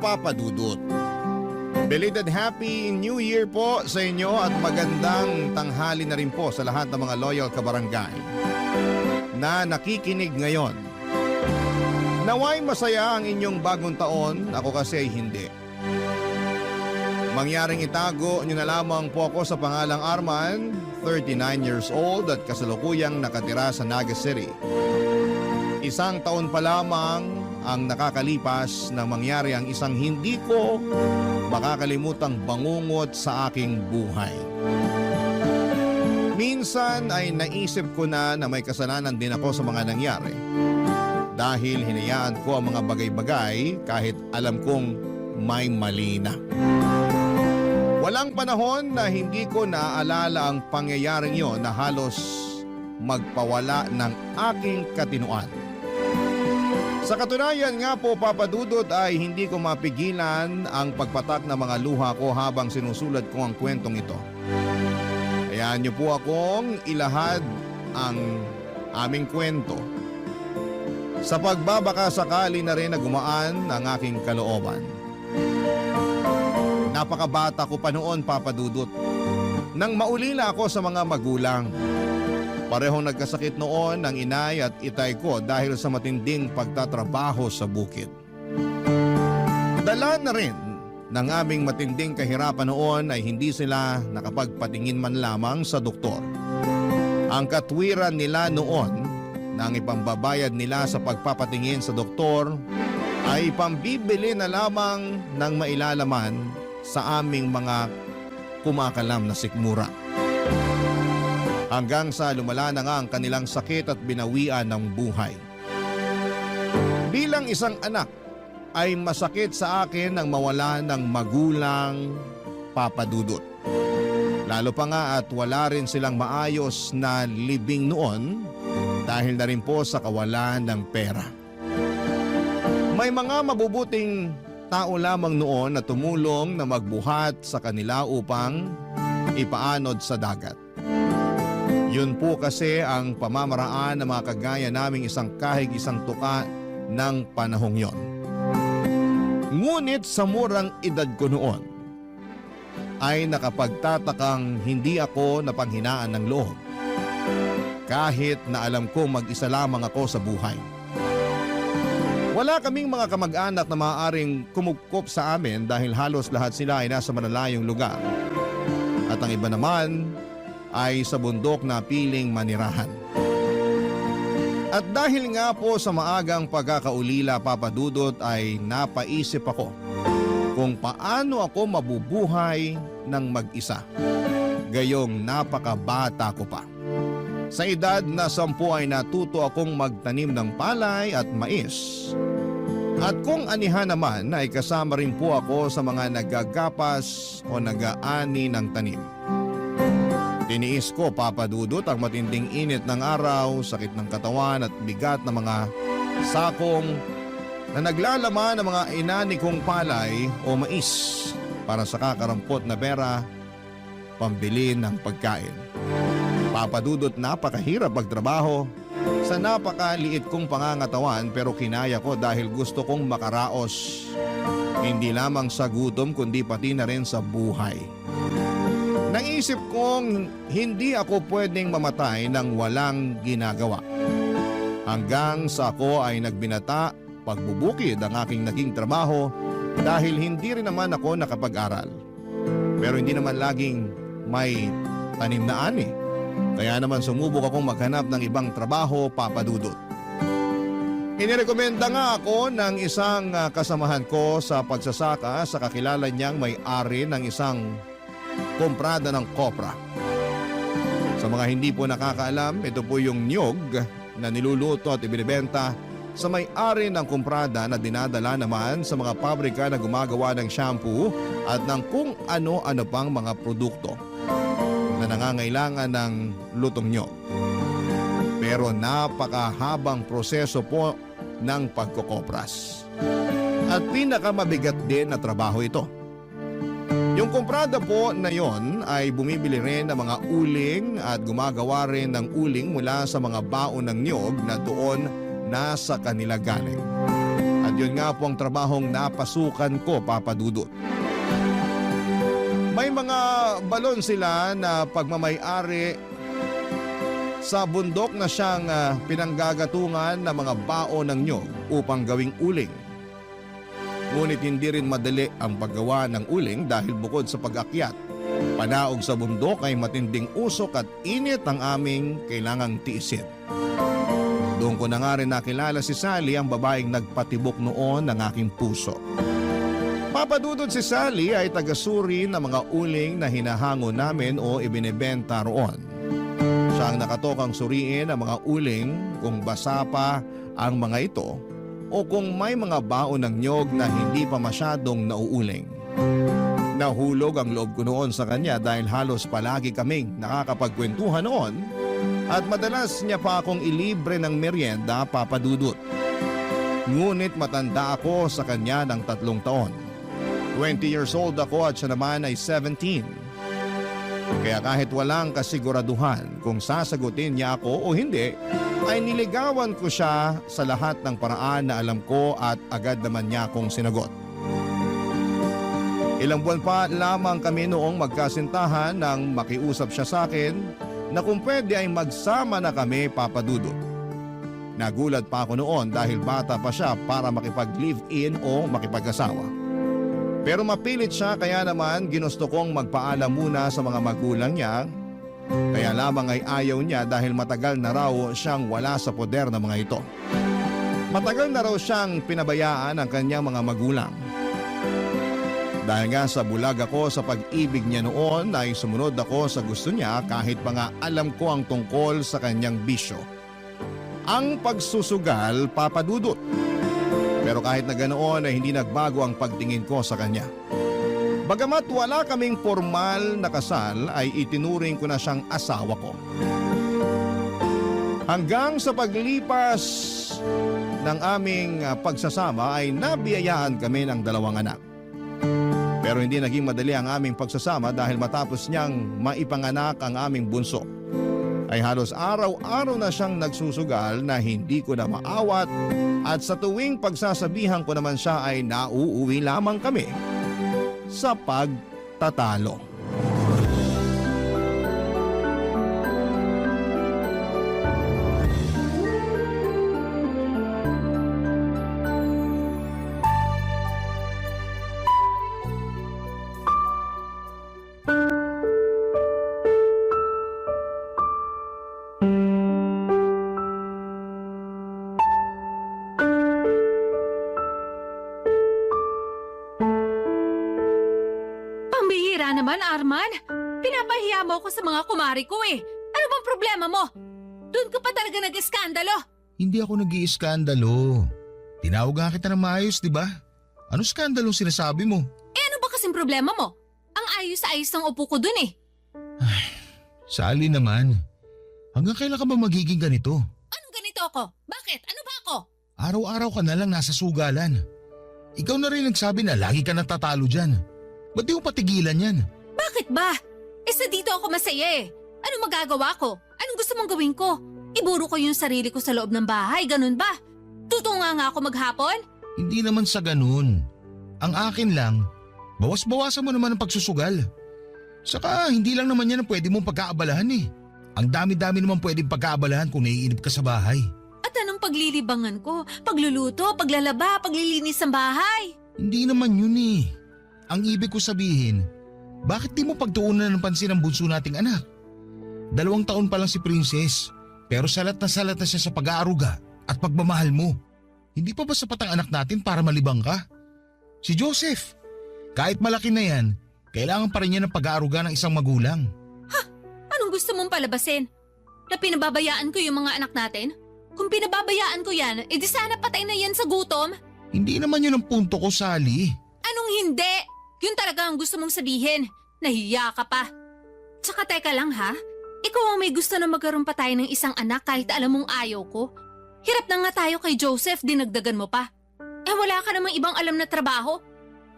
Papa Dudut. Belated Happy New Year po sa inyo at magandang tanghali na rin po sa lahat ng mga loyal kabarangay na nakikinig ngayon. Naway masaya ang inyong bagong taon, ako kasi ay hindi. Mangyaring itago nyo na lamang po ako sa pangalang Arman, 39 years old at kasalukuyang nakatira sa Naga City. Isang taon pa lamang ang nakakalipas nang mangyari ang isang hindi ko makakalimutang bangungot sa aking buhay. Minsan ay naisip ko na may kasalanan din ako sa mga nangyari. Dahil hinayaan ko ang mga bagay-bagay kahit alam kong may mali na. Walang panahon na hindi ko naaalala ang pangyayaring yon na halos magpawala ng aking katinuan. Sa katunayan nga po, Papa Dudut, ay hindi ko mapigilan ang pagpatak ng mga luha ko habang sinusulat ko ang kwentong ito. Hayaan niyo po akong ilahad ang aming kwento. Sa pagbabaka sakali na rin na gumaan ang aking kalooban. Napakabata ko pa noon, Papa Dudut. Nang maulila ako sa mga magulang. Parehong nagkasakit noon ang inay at itay ko dahil sa matinding pagtatrabaho sa bukid. Dala na rin ng aming matinding kahirapan noon ay hindi sila nakapagpatingin man lamang sa doktor. Ang katwiran nila noon na ang ipambabayad nila sa pagpapatingin sa doktor ay pambibili na lamang ng mailalaman sa aming mga kumakalam na sikmura. Hanggang sa lumala na nga ang kanilang sakit at binawian ng buhay. Bilang isang anak, ay masakit sa akin ang mawala ng magulang, Papa Dudut. Lalo pa nga at wala rin silang maayos na libing noon dahil na rin po sa kawalan ng pera. May mga mabubuting tao lamang noon na tumulong na magbuhat sa kanila upang ipaanod sa dagat. Yun po kasi ang pamamaraan ng mga kagaya naming isang kahig isang tuka ng panahong yon. Ngunit sa murang edad ko noon ay nakapagtatakang hindi ako napanghinaan ng loob. Kahit na alam ko mag-isa lamang ako sa buhay. Wala kaming mga kamag-anak na maaaring kumugkop sa amin dahil halos lahat sila ay nasa malalayong lugar. At ang iba naman ay sa bundok na piling manirahan. At dahil nga po sa maagang pagkakaulila, Papa Dudut, ay napaisip ako kung paano ako mabubuhay ng mag-isa. Gayong napakabata ko pa. Sa edad na 10 ay natuto akong magtanim ng palay at mais. At kung anihan naman ay kasama rin po ako sa mga nagagapas o nag-aani ng tanim. Tiniis ko, Papa Dudut, ang matinding init ng araw, sakit ng katawan at bigat ng mga sakong na naglalaman ng mga inani kong palay o mais para sa kakarampot na pera pambili ng pagkain. Papa Dudut, napakahirap magtrabaho sa napakaliit kong pangangatawan pero kinaya ko dahil gusto kong makaraos hindi lamang sa gutom kundi pati na rin sa buhay. Naisip kong hindi ako pwedeng mamatay nang walang ginagawa. Hanggang sa ako ay nagbinata, pagbubukid ang aking naging trabaho dahil hindi rin naman ako nakapag-aral. Pero hindi naman laging may tanim na ani. Kaya naman sumubok akong maghanap ng ibang trabaho, Papa Dudut. Inirekomenda nga ako ng isang kasamahan ko sa pagsasaka sa kakilala niyang may-ari ng isang komprada ng kopra. Sa mga hindi po nakakaalam, ito po yung niyog na niluluto at ibinibenta sa may-ari ng komprada na dinadala naman sa mga pabrika na gumagawa ng shampoo at ng kung ano-ano pang mga produkto na nangangailangan ng lutong niyog. Pero napakahabang proseso po ng pagkokopras. At pinakamabigat din na trabaho ito. Yung komprada po na yon ay bumibili rin ng mga uling at gumagawa rin ng uling mula sa mga baon ng niyog na doon nasa kanila galing. At Yun nga po ang trabahong napasukan ko, Papa Dudut. May mga balon sila na pagmamay-ari sa bundok na siyang pinanggagatungan ng mga baon ng nyog upang gawing uling. Ngunit hindi rin madali ang paggawa ng uling dahil bukod sa pag-akyat, panaog sa bundok ay matinding usok at init ang aming kailangang tiisin. Doon ko na nga rin nakilala si Sally, ang babaeng nagpatibok noon ng aking puso. Papadudod si Sally ay tagasuri ng mga uling na hinahango namin o ibinebenta roon. Siya ang nakatokang suriin ang mga uling kung basa pa ang mga ito o kung may mga baon ng nyog na hindi pa masyadong nauuling. Nahulog ang loob ko noon sa kanya dahil halos palagi kaming nakakapagkwentuhan noon at madalas niya pa akong ilibre ng merienda, Papa Dudut. Ngunit matanda ako sa kanya ng 3 taon. 20 years old ako at siya naman ay 17. Kaya kahit walang kasiguraduhan kung sasagutin niya ako o hindi, ay niligawan ko siya sa lahat ng paraan na alam ko at agad naman niya akong sinagot. Ilang buwan pa lamang kami noong magkasintahan nang makiusap siya sa akin na kung pwede ay magsama na kami, Papa Dudut. Nagulat pa ako noon dahil bata pa siya para makipag-live-in o makipag-asawa. Pero mapilit siya kaya naman ginusto kong magpaalam muna sa mga magulang niya. Kaya lamang ay ayaw niya dahil matagal na raw siyang wala sa poder ng mga ito. Matagal na raw siyang pinabayaan ng kanyang mga magulang. Dahil nga sa bulag ako sa pag-ibig niya noon ay sumunod ako sa gusto niya kahit pa nga alam ko ang tungkol sa kanyang bisyo. Ang pagsusugal, Papa Dudut. Pero kahit na ganoon ay hindi nagbago ang pagtingin ko sa kanya. Bagamat wala kaming formal na kasal ay itinuring ko na siyang asawa ko. Hanggang sa paglipas ng aming pagsasama ay nabiyayaan kami ng 2 anak. Pero hindi naging madali ang aming pagsasama dahil matapos niyang maipanganak ang aming bunso, ay halos araw-araw na siyang nagsusugal na hindi ko na maawat at sa tuwing pagsasabihan ko naman siya ay nauuwi lamang kami sa pagtatalo. Naman, Arman. Pinapahiya mo ako sa mga kumari ko eh. Ano bang problema mo? Doon ka pa talaga nag-iskandalo. Hindi ako nag-iiskandalo. Tinawag nga kita ng maayos, di ba? Ano skandalong sinasabi mo? Eh ano ba kasing problema mo? Ang ayos-ayos ng upo ko dun eh. Sally naman. Hanggang kailan ka ba magiging ganito? Anong ganito ako? Bakit? Ano ba ako? Araw-araw ka na lang nasa sugalan. Ikaw na rin nagsabi na lagi ka natatalo dyan. Ba't di mo patigilan yan? Bakit ba? Sa dito ako masaya eh. Ano magagawa ko? Anong gusto mong gawin ko? Iburo ko yung sarili ko sa loob ng bahay, ganun ba? Tutunga nga ako maghapon? Hindi naman sa ganun. Ang akin lang, bawas-bawasan mo naman ang pagsusugal. Saka hindi lang naman yan ang pwede mong pagkaabalahan eh. Ang dami-dami naman pwedeng pagkaabalahan kung naiinip ka sa bahay. At anong paglilibangan ko? Pagluluto, paglalaba, paglilinis ng bahay? Hindi naman yun eh. Ang ibig ko sabihin, bakit di mo pagtuunan ng pansin ang bunso nating anak? 2 taon pa lang si Princess, pero salat na siya sa pag-aaruga at pagmamahal mo. Hindi pa ba sapat ang anak natin para malibang ka? Si Joseph, kahit malaki na yan, kailangan pa rin niya ng pag-aaruga ng isang magulang. Ha? Anong gusto mong palabasin? Na pinababayaan ko yung mga anak natin? Kung pinababayaan ko yan, edi sana patay na yan sa gutom? Hindi naman yun ang punto ko, Sally. Anong hindi? Yun talaga ang gusto mong sabihin. Nahiya ka pa. Tsaka teka lang ha, ikaw ang may gusto na magkaroon pa tayo ng isang anak kahit alam mong ayaw ko. Hirap na nga tayo kay Joseph, dinagdagan mo pa. Eh wala ka namang ibang alam na trabaho.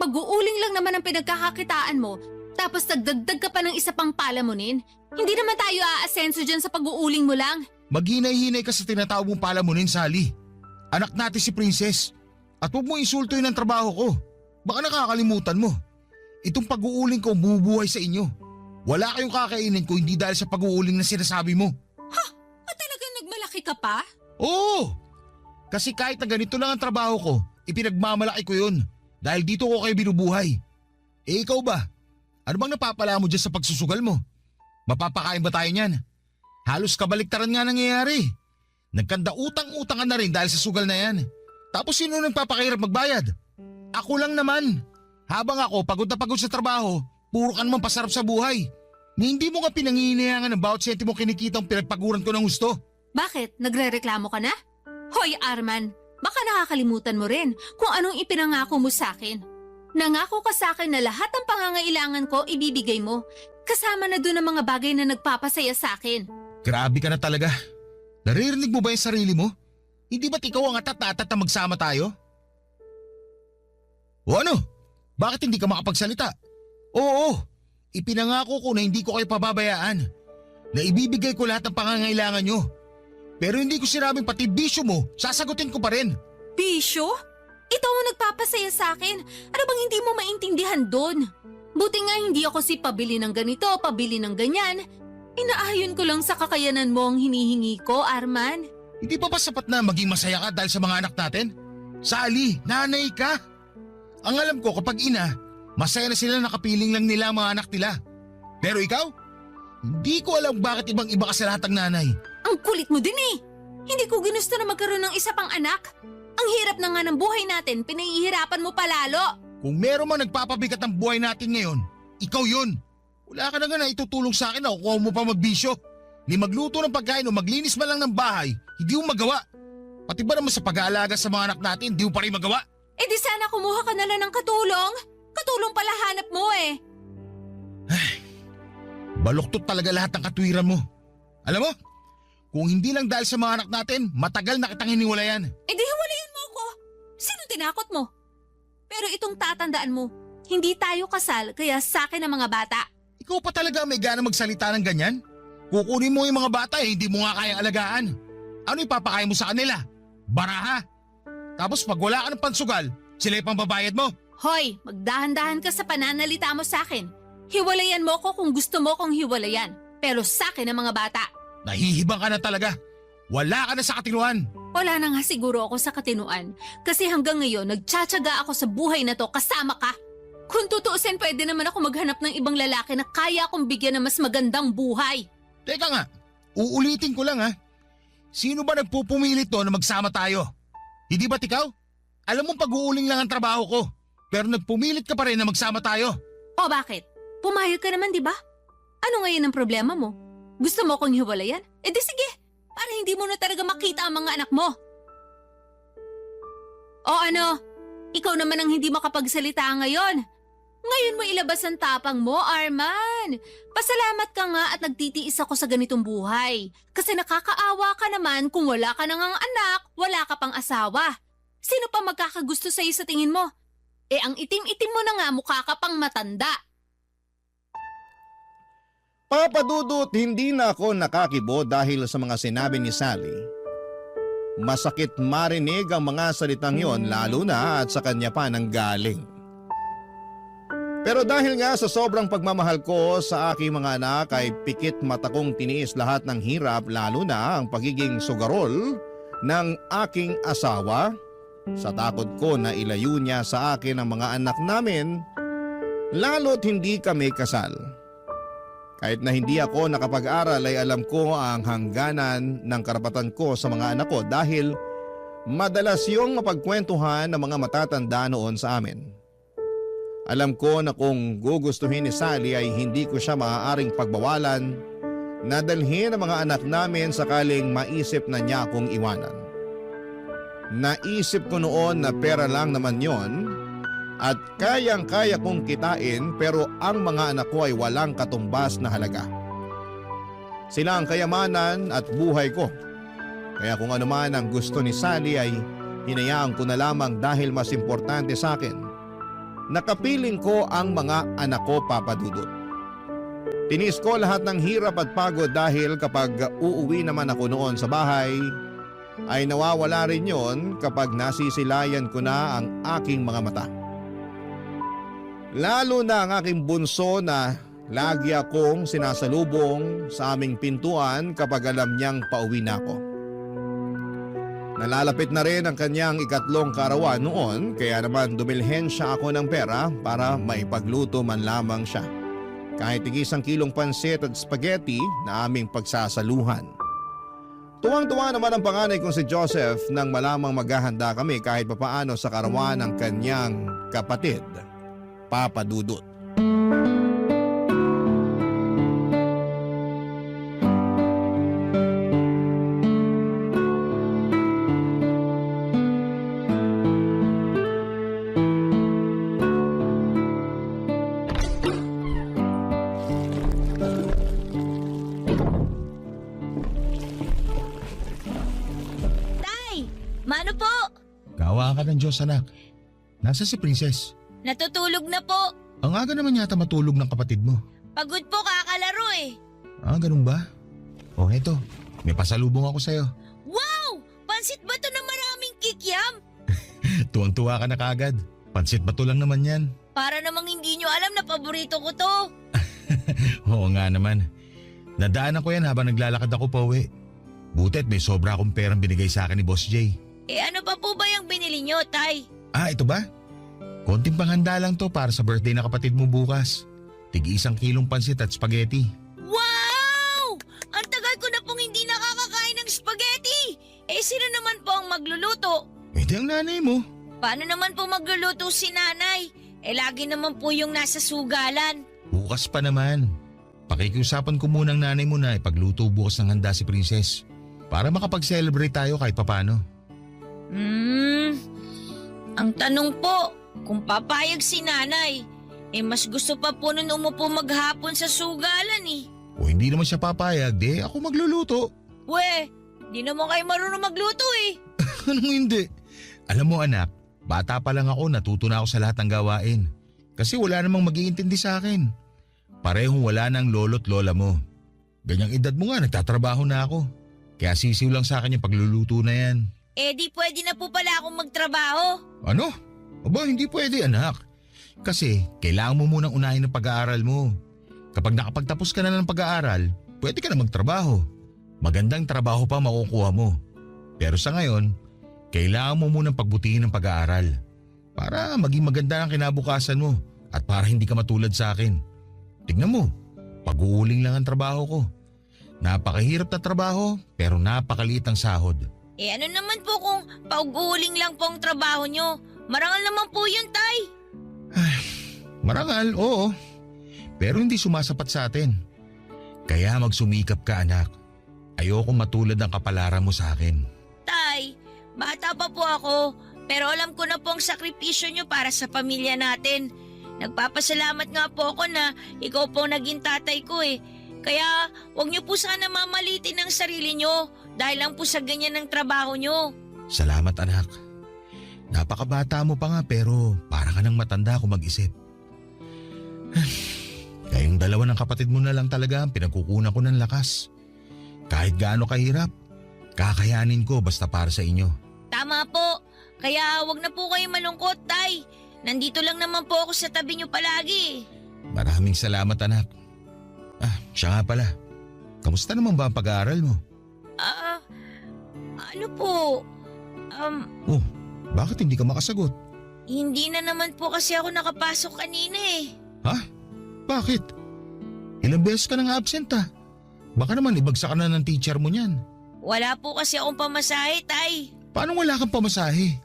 Pag-uuling lang naman ang pinagkakakitaan mo, tapos nagdagdag ka pa ng isa pang palamunin. Hindi naman tayo aasenso dyan sa pag-uuling mo lang. Maghinay-hinay ka sa tinatawag mong palamunin, Sally. Anak natin si Princess. At huwag mo insultuin ang trabaho ko. Baka nakakalimutan mo. Itong pag-uuling ko bumubuhay sa inyo. Wala kayong kakainin ko hindi dahil sa pag-uuling na sinasabi mo. At talagang nagmalaki ka pa? Oo! Kasi kahit na ganito lang ang trabaho ko, ipinagmamalaki ko yun. Dahil dito ko kayo binubuhay. Eh ikaw ba? Ano bang napapala mo dyan sa pagsusugal mo? Mapapakain ba tayo niyan? Halos kabaliktaran nga nangyayari. Nagkanda utang-utang ka na rin dahil sa sugal na yan. Tapos sino nagpapakahirap magbayad? Ako lang naman. Habang ako pagod na pagod sa trabaho, puro ka naman pasarap sa buhay. Ni hindi mo nga pinanghihinayangan ng bawat sentimo kinikita ang pinagpaguran ko ng gusto. Bakit? Nagre-reklamo ka na? Hoy Arman, baka nakakalimutan mo rin kung anong ipinangako mo sa akin. Nangako ka sa akin na lahat ng pangangailangan ko ibibigay mo. Kasama na doon ang mga bagay na nagpapasaya sa akin. Grabe ka na talaga. Naririnig mo ba yung sarili mo? Hindi ba't ikaw ang atat na magsama tayo? O ano? Bakit hindi ka makapagsalita? Oo, ipinangako ko na hindi ko kayo pababayaan. Na ibibigay ko lahat ng pangangailangan nyo. Pero hindi ko sinabing pati bisyo mo, sasagutin ko pa rin. Bisyo? Ito ang nagpapasaya sa akin. Ano bang hindi mo maintindihan doon? Buti nga hindi ako si pabili ng ganito, pabili ng ganyan. Inaayon ko lang sa kakayanan mo ang hinihingi ko, Arman. Hindi pa ba sapat na maging masaya ka dahil sa mga anak natin? Sally, nanay ka. Ang alam ko kapag ina, masaya na sila nakapiling lang nila ang mga anak nila. Pero ikaw? Hindi ko alam bakit ibang-iba ka sa lahat ng nanay. Ang kulit mo din eh. Hindi ko ginusto na magkaroon ng isa pang anak. Ang hirap na nga ng buhay natin, pinahihirapan mo palalo. Kung meron man nagpapabigat ang buhay natin ngayon, ikaw yun. Wala ka na nga na itutulong sa akin na kukuha mo pa magbisyo. Ni magluto ng pagkain o maglinis man lang ng bahay, hindi mo magawa. Pati ba naman sa pag-aalaga sa mga anak natin, hindi mo pa rin magawa? Eh di sana kumuha ka na lang ng katulong. Katulong pala hanap mo eh. Baluktot talaga lahat ng katwiran mo. Alam mo, kung hindi lang dahil sa mga anak natin, matagal na kitang hiniwalayan. Eh di hiwalayan mo ko. Sino tinakot mo? Pero itong tatandaan mo, hindi tayo kasal kaya sa akin ang mga bata. Ikaw pa talaga may gana magsalita ng ganyan? Kukunin mo yung mga bata eh, hindi mo nga kayang alagaan. Ano ipapakain mo sa kanila? Baraha? Tapos pag wala ka ng pansugal, sila yung pambabayad mo. Hoy, magdahan-dahan ka sa pananalita mo sa akin. Hiwalayan mo ko kung gusto mo kong hiwalayan. Pero sa akin ang mga bata. Nahihibang ka na talaga. Wala ka na sa katinuan. Wala na nga siguro ako sa katinuan. Kasi hanggang ngayon, nagtsatsaga ako sa buhay na to kasama ka. Kung tutuusin, pwede naman ako maghanap ng ibang lalaki na kaya akong bigyan ng mas magandang buhay. Teka nga, uulitin ko lang ha. Sino ba nagpupumilit to na magsama tayo? Hindi ba't ikaw? Alam mo pag-uuling lang ang trabaho ko. Pero nagpumilit ka pa rin na magsama tayo. O bakit? Pumayag ka naman, di ba? Ano ngayon ang problema mo? Gusto mo kong hiwalayan? Eh di sige, para hindi mo na talaga makita ang mga anak mo. O ano? Ikaw naman ang hindi makapagsalita ngayon. Ngayon mo ilabas ang tapang mo, Arman. Pasalamat ka nga at nagtitiis ako sa ganitong buhay. Kasi nakakaawa ka naman kung wala ka nang anak, wala ka pang asawa. Sino pa magkakagusto sa'yo sa tingin mo? Eh ang itim-itim mo na nga, mukha ka pang matanda. Papa Dudut, hindi na ako nakakibo dahil sa mga sinabi ni Sally. Masakit marinig ang mga salitang yon lalo na at sa kanya pa nang galing. Pero dahil nga sa sobrang pagmamahal ko sa aking mga anak ay pikit mata kong tiniis lahat ng hirap lalo na ang pagiging sugarol ng aking asawa sa takot ko na ilayo niya sa akin ang mga anak namin lalo't hindi kami kasal. Kahit na hindi ako nakapag-aral ay alam ko ang hangganan ng karapatan ko sa mga anak ko dahil madalas yung mapagkwentuhan ng mga matatanda noon sa amin. Alam ko na kung gugustuhin ni Sally ay hindi ko siya maaaring pagbawalan na dalhin ang mga anak namin sakaling maisip na niya akong iwanan. Naisip ko noon na pera lang naman yon at kayang-kaya kong kitain pero ang mga anak ko ay walang katumbas na halaga. Sila ang kayamanan at buhay ko. Kaya kung ano man ang gusto ni Sally ay hinayaan ko na lamang dahil mas importante sa akin. Nakapiling ko ang mga anak ko, Papa Dudut. Tinis ko lahat ng hirap at pagod dahil kapag uuwi naman ako noon sa bahay, ay nawawala rin yon kapag nasisilayan ko na ang aking mga mata. Lalo na ang aking bunso na lagi akong sinasalubong sa aming pintuan kapag alam niyang pauwi na ako. Nalalapit na rin ang kanyang ikatlong kaarawan noon kaya naman dumilhen siya ako ng pera para maipagluto man lamang siya. Kahit tig-1 kilong pansit at spaghetti na aming pagsasaluhan. Tuwang-tuwa naman ang panganay kong si Joseph nang malamang maghahanda kami kahit papaano sa karawan ng kanyang kapatid, Papa Dudut. Mano po? Kawa ka ng Diyos, anak. Nasa si Princess? Natutulog na po. Ang aga naman yata matulog ng kapatid mo. Pagod po kakalaro eh. Ah, ganun ba? O eto, may pasalubong ako sa'yo. Wow! Pansit ba to na maraming kikiam? Tuwang-tuwa ka na kagad. Pansit bato lang naman yan. Para namang hindi nyo alam na paborito ko to. Oo nga naman. Nadaanan ko yan habang naglalakad ako pa uwi. Butit may sobra akong perang binigay sa akin ni Boss Jay. Ano pa po ba yung binili nyo, Tay? Ah, ito ba? Konting panghanda lang to para sa birthday na kapatid mo bukas. Tig-1 kilong pansit at spaghetti. Wow! Ang tagal ko na pong hindi nakakakain ng spaghetti. Sino naman po ang magluluto? Di ang nanay mo. Paano naman po magluluto si nanay? Lagi naman po yung nasa sugalan. Bukas pa naman. Pakikiusapan ko muna ang nanay mo na ipagluto bukas ng handa si Princess. Para makapag-celebrate tayo kahit papano. Ang tanong po, kung papayag si nanay, mas gusto pa po nun umupo maghapon sa sugalan eh. O hindi naman siya papayag, di ako magluluto. We, di naman kayo marunong magluto eh. Anong hindi? Alam mo anak, bata pa lang ako, natuto na ako sa lahat ng gawain. Kasi wala namang mag-iintindi sa akin. Parehong wala ng lolo't lola mo. Ganyang edad mo nga, nagtatrabaho na ako. Kaya sisiw lang sa akin yung pagluluto na yan. Di pwede na po pala akong magtrabaho. Ano? Aba, hindi pwede anak. Kasi kailangan mo munang unahin ang pag-aaral mo. Kapag nakapagtapos ka na ng pag-aaral, pwede ka na magtrabaho. Magandang trabaho pa makukuha mo. Pero sa ngayon, kailangan mo munang pagbutihin ang pag-aaral. Para maging maganda ang kinabukasan mo at para hindi ka matulad sa akin. Tignan mo, pag-uuling lang ang trabaho ko. Napakahirap na trabaho pero napakaliit ang sahod. Ano naman po kung pag-uuling lang po ang trabaho nyo? Marangal naman po yun, Tay. Marangal, oo. Pero hindi sumasapat sa atin. Kaya magsumikap ka anak. Ayokong matulad ng kapalaran mo sa akin. Tay, bata pa po ako. Pero alam ko na po ang sakripisyo nyo para sa pamilya natin. Nagpapasalamat nga po ako na ikaw po naging tatay ko eh. Kaya wag nyo po sana mamalitin ang sarili nyo dahil lang po sa ganyan ng trabaho nyo. Salamat anak. Napakabata mo pa nga pero para ka nang matanda kung mag-isip. Kayong dalawa ng kapatid mo na lang talaga ang pinagkukunan ko ng lakas. Kahit gaano kahirap, kakayanin ko basta para sa inyo. Tama po. Kaya wag na po kayo malungkot, Tay. Nandito lang naman po ako sa tabi nyo palagi. Maraming salamat anak. Siya nga pala. Kamusta naman ba ang pag-aaral mo? Ano po? Oh, bakit hindi ka makasagot? Hindi na naman po kasi ako nakapasok kanina eh. Ha? Bakit? Ilang beses ka nang absent ah. Baka naman ibagsak ka na ng teacher mo niyan. Wala po kasi akong pamasahe, Tay. Paano wala kang pamasahe?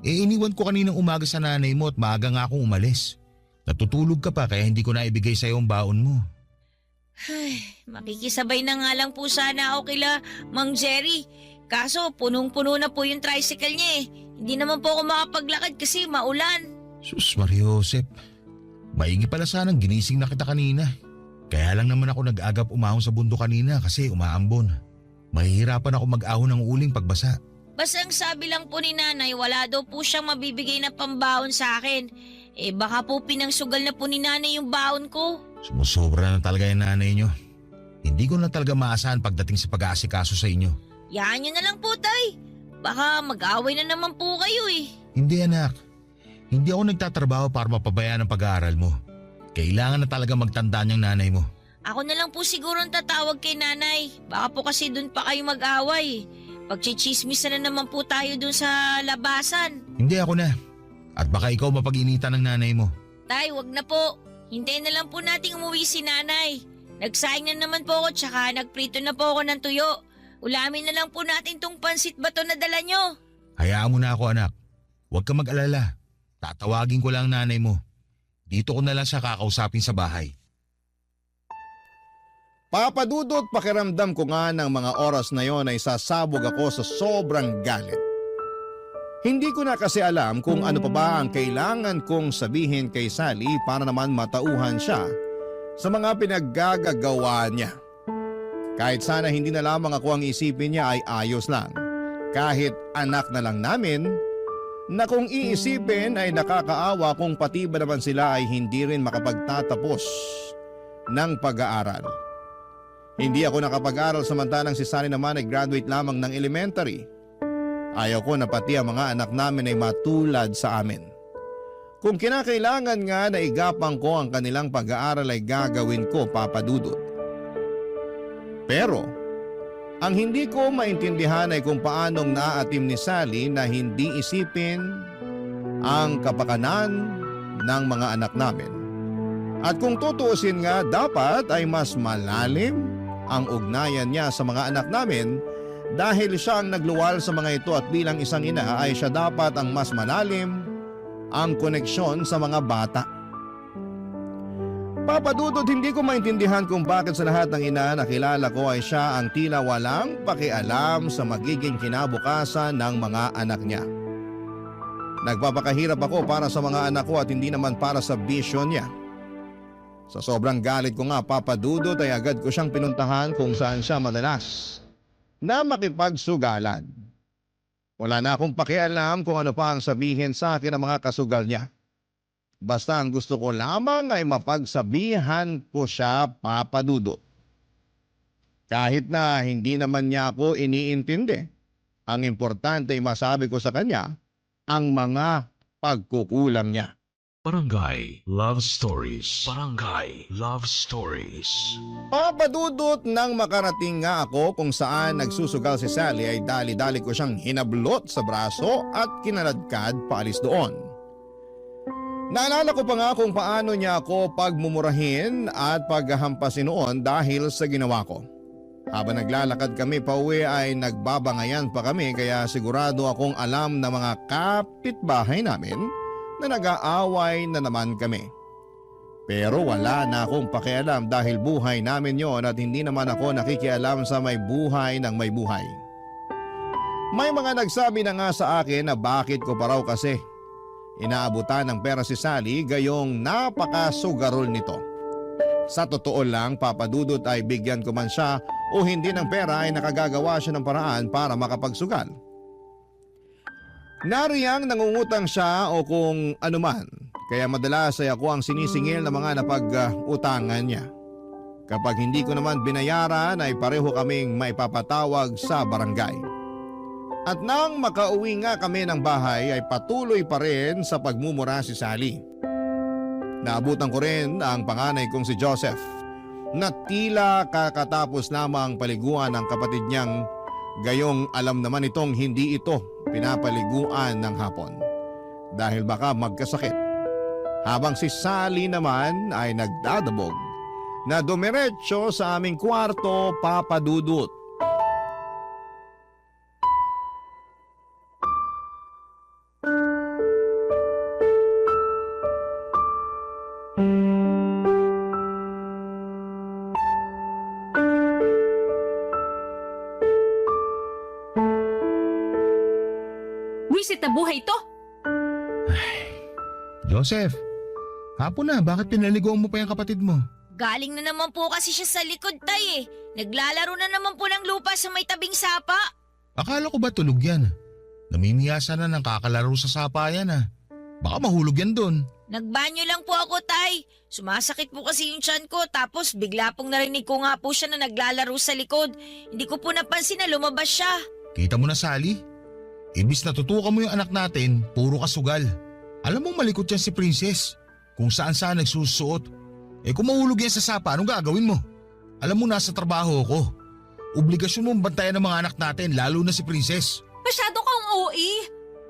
Iniwan ko kaninang umaga sa nanay mo at maaga nga akong umalis. Natutulog ka pa kaya hindi ko na ibigay sa'yo ang baon mo. Ay, makikisabay na nga lang po sana ako kila Mang Jerry. Kaso punong-puno na po yung tricycle niya eh. Hindi naman po ako makapaglakad kasi maulan. Sus Mariosep, maigi pala sanang ginising na kita kanina. Kaya lang naman ako nag-agap umahon sa bundok kanina kasi umaambon. Mahihirapan ako mag-ahon ng uling pagbasa. Basta ang sabi lang po ni nanay, wala daw po siyang mabibigay na pambaon sa akin. Baka po pinangsugal na po ni nanay yung baon ko. Sumusobra na talaga yung nanay nyo. Hindi ko na talaga maasahan pagdating sa pag-aasikaso sa inyo. Yaan nyo na lang po, tay. Baka mag-away na naman po kayo eh. Hindi anak, hindi ako nagtatrabaho para mapabayaan ang pag-aaral mo. Kailangan na talaga magtanda niyang nanay mo. Ako na lang po siguro ang tatawag kay nanay. Baka po kasi dun pa kayo mag-away. Pagchichismis na naman po tayo dun sa labasan. Hindi ako na. At baka ikaw mapag-initan ng nanay mo. Tay, wag na po. Hintayin na lang po nating umuwi si nanay. Nagsaing na naman po ako tsaka nagprito na po ako ng tuyo. Ulamin na lang po natin tong pansit bato na dala nyo. Hayaan mo na ako anak. Huwag ka mag-alala. Tatawagin ko lang ang nanay mo. Dito ko na lang siya kakausapin sa bahay. Papadudot, pakiramdam ko nga ng mga oras na yon ay sasabog ako sa sobrang galit. Hindi ko na kasi alam kung ano pa ba ang kailangan kong sabihin kay Sally para naman matauhan siya sa mga pinaggagawa niya. Kahit sana hindi na lamang ako ang isipin niya ay ayos lang. Kahit anak na lang namin, na kung iisipin ay nakakaawa kung pati ba naman sila ay hindi rin makapagtatapos ng pag-aaral. Hindi ako nakapag-aral samantalang si Sally naman ay graduate lamang ng elementary. Ayaw ko na pati ang mga anak namin ay matulad sa amin. Kung kinakailangan nga na igapang ko ang kanilang pag-aaral ay gagawin ko, Papa Dudut. Pero, ang hindi ko maintindihan ay kung paanong naaatim ni Sally na hindi isipin ang kapakanan ng mga anak namin. At kung tutuusin nga, dapat ay mas malalim ang ugnayan niya sa mga anak namin dahil siya ang nagluwal sa mga ito at bilang isang ina ay siya dapat ang mas malalim ang koneksyon sa mga bata. Papadudod, hindi ko maintindihan kung bakit sa lahat ng ina na kilala ko ay siya ang tila walang pakialam sa magiging kinabukasan ng mga anak niya. Nagpapakahirap ako para sa mga anak ko at hindi naman para sa bisyon niya. Sa sobrang galit ko nga, Papadudod, ay agad ko siyang pinuntahan kung saan siya madalas na makipagsugalan. Wala na akong pakialam kung ano pa ang sabihin sa akin ng mga kasugal niya. Basta ang gusto ko lamang ay mapagsabihan ko siya, Papadudot. Kahit na hindi naman niya ako iniintindi, ang importante ay masabi ko sa kanya ang mga pagkukulang niya. Barangay Love Stories. Barangay Love Stories. Papadudot nang makarating nga ako kung saan nagsusugal si Sally ay dali-dali ko siyang hinablot sa braso at kinaladkad paalis doon. Naalala ko pa nga kung paano niya ako pagmumurahin at paghahampasin noon dahil sa ginawa ko. Habang naglalakad kami pauwi ay nagbabangayan pa kami kaya sigurado akong alam ng mga kapitbahay namin na nag-aaway na naman kami. Pero wala na akong pakialam dahil buhay namin yon at hindi naman ako nakikialam sa may buhay ng may buhay. May mga nagsabi na nga sa akin na bakit ko pa raw kasi inaabutan ng pera si Sally gayong napakasugarol nito. Sa totoo lang, Papadudot, ay bigyan ko man siya o hindi ng pera ay nakagagawa siya ng paraan para makapagsugal. Nariyang nangungutang siya o kung anuman, kaya madalas ay ako ang sinisingil ng mga napag-utangan niya. Kapag hindi ko naman binayaran ay pareho kaming maipapatawag sa barangay. At nang makauwi nga kami ng bahay ay patuloy pa rin sa pagmumura si Sally. Naabutan ko rin ang panganay kong si Joseph na tila kakatapos lamang paliguan ng kapatid niyang gayong alam naman itong hindi ito pinapaliguan ng hapon dahil baka magkasakit. Habang si Sally naman ay nagdadabog na dumiretso sa aming kwarto, Papadudot. Wisit na buhay to! Joseph, hapon na, bakit pinaliguan mo pa yung kapatid mo? Galing na naman po kasi siya sa likod, tay eh. Naglalaro na naman po ng lupa sa may tabing sapa. Akala ko ba tulog yan? Namimiyasa na ng kakalaro sa sapa yan ah. Baka mahulog yan doon. Nagbanyo lang po ako, tay. Sumasakit po kasi yung tiyan ko tapos bigla pong narinig ko nga po siya na naglalaro sa likod. Hindi ko po napansin na lumabas siya. Kita mo na, Sally? Imbis na tutukan mo yung anak natin, puro kasugal. Alam mo malikot yan si Princess. Kung saan nagsusuot. Kung mahulog yan sa sapa, anong gagawin mo? Alam mo nasa trabaho ko. Obligasyon mong bantayan ng mga anak natin, lalo na si Princess. Masyado kang OA.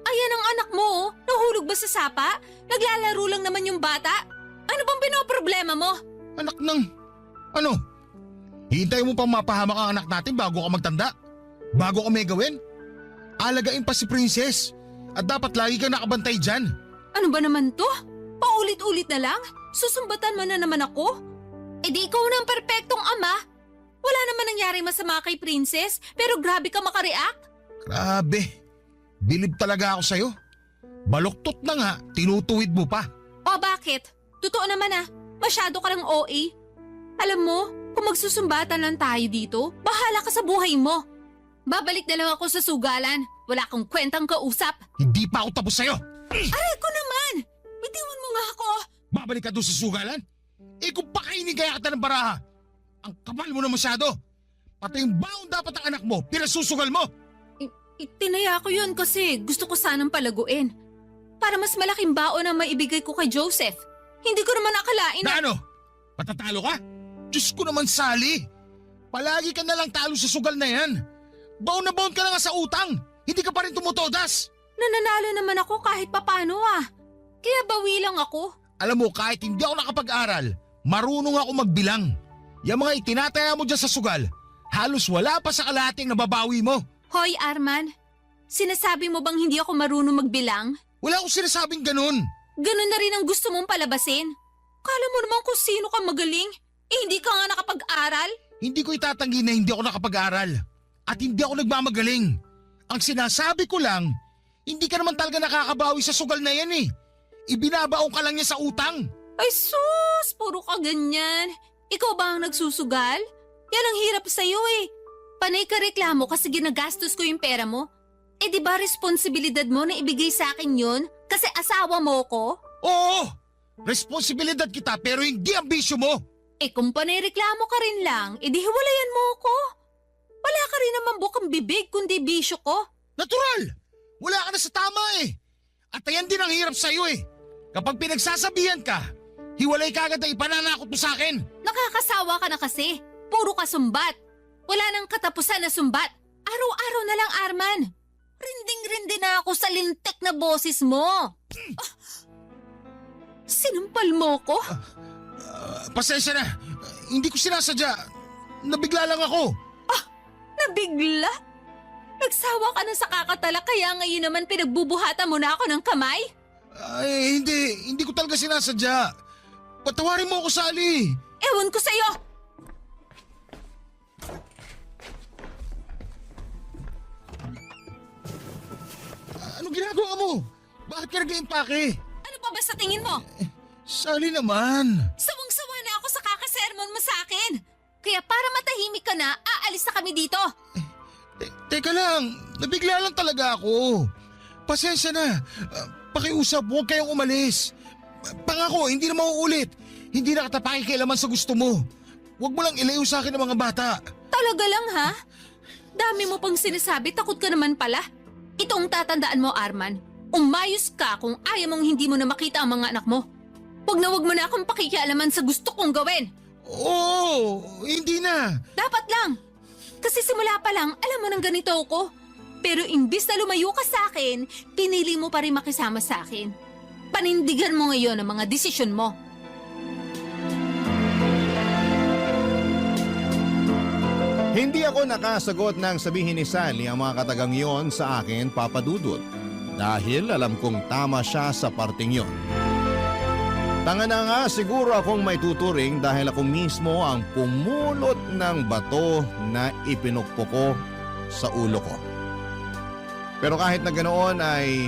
Ayan ang anak mo, oh. Nahulog ba sa sapa? Naglalaro lang naman yung bata. Ano bang pinoproblema mo? Anak ng… Ano? Hihintayin mo pang mapahamak ang anak natin bago ka magtanda? Bago ka may gawin? Alagain pa si Princess. At dapat lagi kang nakabantay dyan. Ano ba naman to? Paulit-ulit na lang? Susumbatan mo na naman ako? E di ikaw na ang perpektong ama. Wala naman nangyari masama kay Princess, pero grabe ka makareact. Grabe. Bilib talaga ako sa'yo. Baluktot na nga, tinutuwid mo pa. O bakit? Totoo naman masyado ka lang OA. Alam mo, kung magsusumbatan lang tayo dito, bahala ka sa buhay mo. Babalik na lang ako sa sugalan. Wala akong kwentang kausap. Hindi pa ako tapos sa'yo. Aray ko naman! Bitiwan mo nga ako! Babalik ka doon sa sugalan? Kung pakainin kaya kita ng baraha, ang kapal mo na masyado. Pati yung baon dapat ang anak mo, pinasusugal mo. Itinaya ko yun kasi gusto ko sanang palaguin. Para mas malaking baon ang maibigay ko kay Joseph. Hindi ko naman akalain Na ano? Patatalo ka? Diyos ko naman, Sally. Palagi ka na lang talo sa sugal na yan. Baon na baon ka na nga sa utang. Hindi ka pa rin tumutodas. Nananalo naman ako kahit papano Kaya bawi lang ako. Alam mo, kahit hindi ako nakapag-aral, marunong ako magbilang. Yung mga itinataya mo dyan sa sugal, halos wala pa sa kalahating nababawi mo. Hoy Arman, sinasabi mo bang hindi ako marunong magbilang? Wala akong sinasabing ganun. Ganun na rin ang gusto mong palabasin? Kala mo naman kung sino ka magaling? Hindi ka nga nakapag-aral? Hindi ko itatanggi na hindi ako nakapag-aral. At hindi ako nagmamagaling. Ang sinasabi ko lang, hindi ka naman talaga nakakabawi sa sugal na yan eh. Ibinabaong ka lang niya sa utang. Ay sus, puro ka ganyan. Ikaw ba ang nagsusugal? Yan ang hirap sa'yo eh. Panay ka reklamo kasi ginagastos ko yung pera mo. Di ba responsibilidad mo na ibigay sa akin yun? Kasi asawa mo ko? Oo! Responsibilidad kita pero hindi ang bisyo mo. Kung panay reklamo ka rin lang, di hiwalayan mo ko. Wala ka rin naman bukang bibig kundi bisyo ko. Natural! Wala ka na sa tama eh. At ayan din ang hirap sa'yo eh. Kapag pinagsasabihan ka, hiwalay ka agad na ipananakot mo sa akin. Nakakasawa ka na kasi. Puro ka sumbat. Wala nang katapusan na sumbat. Araw-araw na lang, Arman. Rinding-rindi na ako sa lintik na boses mo. Sinampal mo ko? Pasensya na. Hindi ko sinasadya. Nabigla lang ako. Nabigla? Nagsawa ka na sa kakatala kaya ngayon naman pinagbubuhatan mo na ako ng kamay? Ay, hindi. Hindi ko talaga sinasadya. Patawarin mo ako, Sally. Ewan ko sa'yo! Ano ginagawa mo? Bakit ka nag-iimpake? Ano pa ba sa tingin mo? Sally naman. Sawang-sawa na ako sa kakasermon mo sa akin. Kaya para matahimik ka na, aalis na kami dito. Teka lang, nabigla lang talaga ako. Pasensya na. Pakiusap, huwag kayong umalis. Pangako, hindi na mauulit. Hindi na kita pakikialaman sa gusto mo. Huwag mo lang ilayo sa akin ng mga bata. Talaga lang ha? Dami mo pang sinasabi, takot ka naman pala. Ito ang tatandaan mo, Arman. Umayos ka kung ayaw mong hindi mo na makita ang mga anak mo. Huwag mo na akong pakikialaman sa gusto kong gawin. Oo, hindi na. Dapat lang. Kasi simula pa lang, alam mo nang ganito ako. Pero imbis na lumayo ka sa akin, pinili mo pa rin makisama sa akin. Panindigan mo ngayon ang mga desisyon mo. Hindi ako nakasagot ng sabihin ni Sally ang mga katagang yon sa akin, Papa Dudut. Dahil alam kong tama siya sa parting yon. Tanga na nga siguro akong may tuturing dahil ako mismo ang pumulot ng bato na ipinukpok ko sa ulo ko. Pero kahit na ganoon ay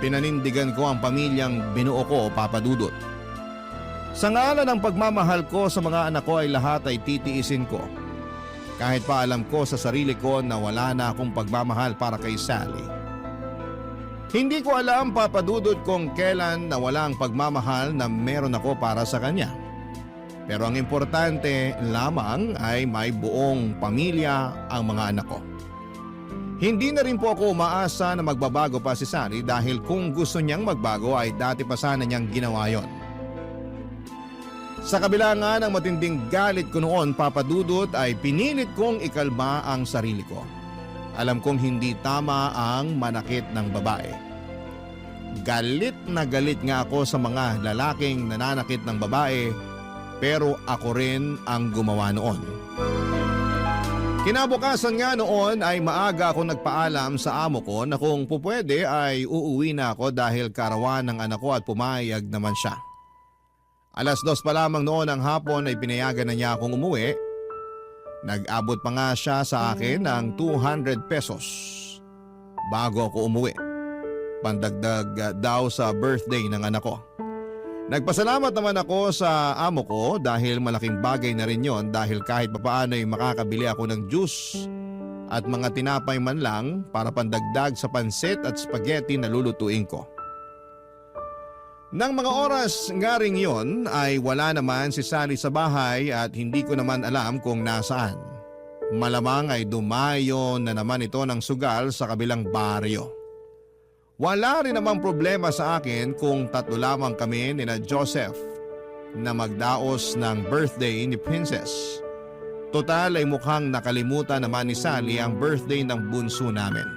pinanindigan ko ang pamilyang binuo ko, Papa Dudut. Sa ngalan ng pagmamahal ko sa mga anak ko ay lahat ay titiisin ko. Kahit pa alam ko sa sarili ko na wala na akong pagmamahal para kay Sally. Hindi ko alam, Papa Dudut, kung kailan nawala ang pagmamahal na meron ako para sa kanya. Pero ang importante lamang ay may buong pamilya ang mga anak ko. Hindi na rin po ako umaasa na magbabago pa si Sally dahil kung gusto niyang magbago ay dati pa sana niyang ginawa yon. Sa kabila nga ng matinding galit ko noon, Papa Dudut, ay pinilit kong ikalma ang sarili ko. Alam kong hindi tama ang manakit ng babae. Galit na galit nga ako sa mga lalaking nananakit ng babae, pero ako rin ang gumawa noon. Kinabukasan nga noon ay maaga ako nagpaalam sa amo ko na kung pupwede ay uuwi na ako dahil karawan ng anak ko at pumayag naman siya. 2:00 pa lamang noon ang hapon ay pinayagan na niya akong umuwi. Nag-abot pa nga siya sa akin ng 200 pesos bago ako umuwi. Pandagdag daw sa birthday ng anak ko. Nagpasalamat naman ako sa amo ko dahil malaking bagay na rin yon dahil kahit papaano ay makakabili ako ng juice at mga tinapay man lang para pandagdag sa pansit at spaghetti na lulutuin ko. Nang mga oras nga ring yon ay wala naman si Sally sa bahay at hindi ko naman alam kung nasaan. Malamang ay dumayo na naman ito ng sugal sa kabilang baryo. Wala rin namang problema sa akin kung 3 lamang kami ni na Joseph na magdaos ng birthday ni Princess. Total ay mukhang nakalimutan naman ni Sally ang birthday ng bunso namin.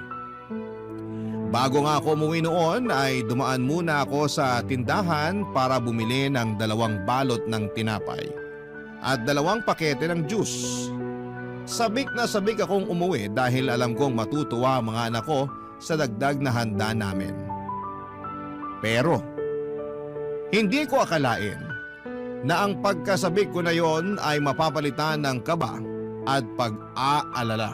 Bago nga ako umuwi noon ay dumaan muna ako sa tindahan para bumili ng 2 balot ng tinapay at 2 pakete ng juice. Sabik na sabik akong umuwi dahil alam kong matutuwa ang mga anak ko sa dagdag na handa namin. Pero hindi ko akalain na ang pagkasabik ko na yon ay mapapalitan ng kaba at pag-aalala.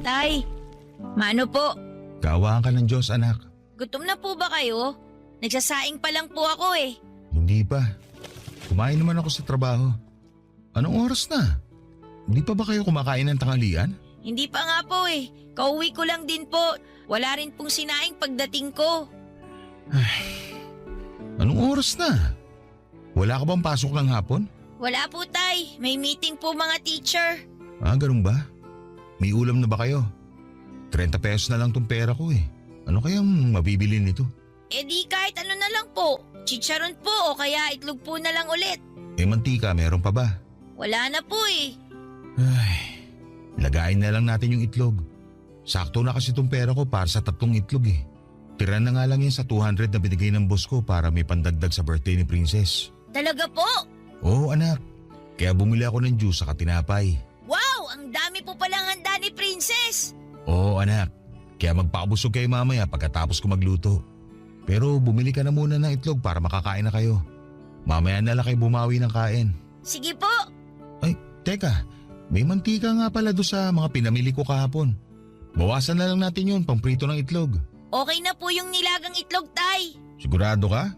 Tay, mano po? Kaawaan ka ng Diyos, anak. Gutom na po ba kayo? Nagsasaing pa lang po ako eh. Hindi pa. Kumain naman ako sa trabaho. Anong oras na? Hindi pa ba kayo kumakain ng tanghalian? Hindi pa nga po eh. Kauwi ko lang din po. Wala rin pong sinaing pagdating ko. Anong oras na? Wala ka bang pasok ng hapon? Wala po tay. May meeting po mga teacher. Ah, ganun ba? May ulam na ba kayo? 30 pesos na lang tong pera ko eh. Ano kayang mabibili nito? Eh di kahit ano na lang po. Chicharon po o kaya itlog po na lang ulit. Eh mantika, meron pa ba? Wala na po eh. Ay, lagayin na lang natin yung itlog. Sakto na kasi tong pera ko para sa 3 itlog eh. Tira na nga lang yan sa 200 na binigay ng boss ko para may pandagdag sa birthday ni Princess. Talaga po? Oo anak, kaya bumili ako ng juice sa tinapay. Wow! Ang dami po palang handa ni Princess! Oo anak, kaya magpakabusog kayo mamaya pagkatapos ko magluto. Pero bumili ka na muna ng itlog para makakain na kayo. Mamaya na lang kayo bumawi ng kain. Sige po! Ay, teka, may mantika nga pala doon sa mga pinamili ko kahapon. Bawasan na lang natin yun pang prito ng itlog. Okay na po yung nilagang itlog, tay. Sigurado ka?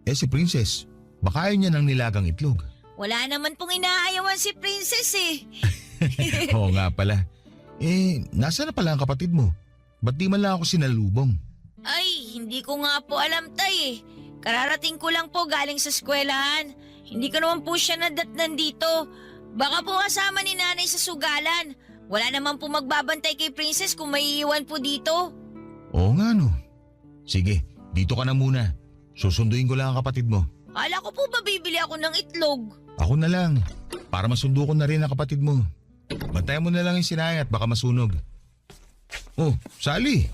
Eh si Princess, baka ayaw niya ng nilagang itlog. Wala naman pong inaayawan si Princess eh. Oo nga pala. Eh, nasa na pala ang kapatid mo? Ba't di man lang ako sinalubong? Ay, hindi ko nga po alam tay eh. Kararating ko lang po galing sa eskwelahan. Hindi ko naman po siya nadatnan dito. Baka po kasama ni nanay sa sugalan. Wala naman po magbabantay kay Princess kung may iiwan po dito. Oo nga no. Sige, dito ka na muna. Susunduin ko lang ang kapatid mo. Kala ko po ba bibili ako ng itlog? Ako na lang, para masundo ko na rin ang kapatid mo. Bantayan mo na lang yung sinay at baka masunog. Oh, Sally.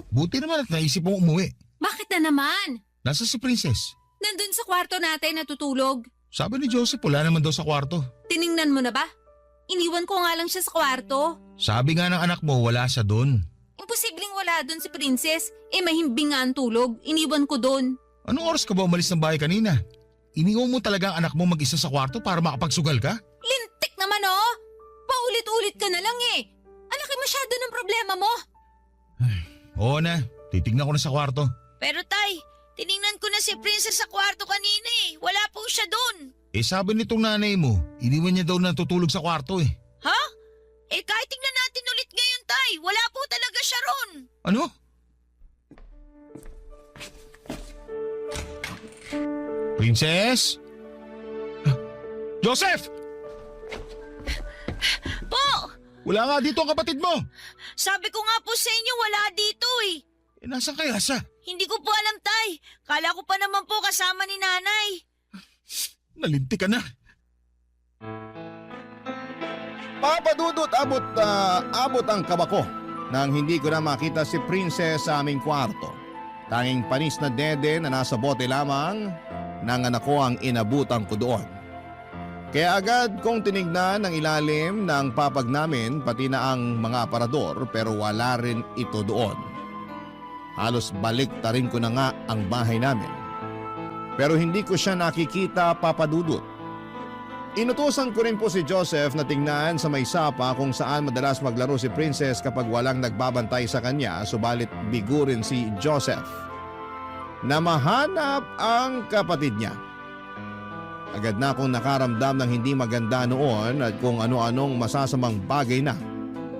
Buti naman at naisip mong umuwi. Bakit na naman? Nasa si Princess? Nandun sa kwarto natin natutulog. Sabi ni Joseph wala naman daw sa kwarto. Tiningnan mo na ba? Iniwan ko nga lang siya sa kwarto. Sabi nga ng anak mo wala siya doon. Imposibleng wala dun si Princess. Mahimbing nga ang tulog. Iniwan ko dun. Anong oras ka ba umalis ng bahay kanina? Iniwan mo talaga ang anak mo mag-isa sa kwarto para makapagsugal ka? Lintik naman oh! Paulit-ulit ka na lang eh. Ang laki masyado ng problema mo. Oo na, titignan ko na sa kwarto. Pero tay, tiningnan ko na si Princess sa kwarto kanina eh. Wala po siya doon. Sabi nitong nanay mo, iniwan niya daw natutulog sa kwarto eh. Ha? Kahit tingnan natin ulit ngayon tay, wala po talaga siya ron. Ano? Princess? Joseph! Po! Wala nga dito ang kapatid mo! Sabi ko nga po sa inyo wala dito eh. Nasaan kaya siya? Hindi ko po alam tay. Kala ko pa naman po kasama ni nanay. Nalinti ka na. Papa Dudut, abot ang kabako nang hindi ko na makita si Princess sa aming kwarto. Tanging panis na dede na nasa bote lamang ng anak ko ang inabutan ko doon. Kaya agad kong tinignan ang ilalim ng papag namin pati na ang mga aparador pero wala rin ito doon. Halos baliktarin ko na nga ang bahay namin. Pero hindi ko siya nakikita, Papa Dudut. Inutusan ko rin po si Joseph na tingnan sa may sapa kung saan madalas maglaro si Princess kapag walang nagbabantay sa kanya, subalit bigo rin si Joseph na mahanap ang kapatid niya. Agad na akong nakaramdam ng hindi maganda noon at kung ano-anong masasamang bagay na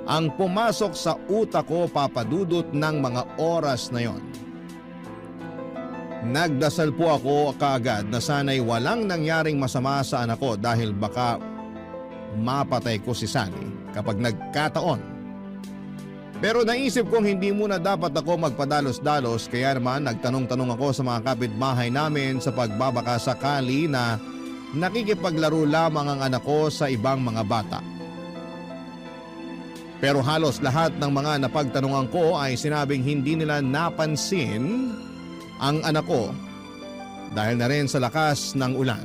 ang pumasok sa utak ko, Papa Dudut, ng mga oras na yon. Nagdasal po ako kaagad na sana'y walang nangyaring masama sa anak ko dahil baka mapatay ko si Sally kapag nagkataon. Pero naisip kong hindi muna dapat ako magpadalos-dalos kaya naman nagtanong-tanong ako sa mga kapitbahay namin sa pagbabaka sakali na nakikipaglaro lamang ang anak ko sa ibang mga bata. Pero halos lahat ng mga napagtanungan ko ay sinabing hindi nila napansin ang anak ko dahil na rin sa lakas ng ulan.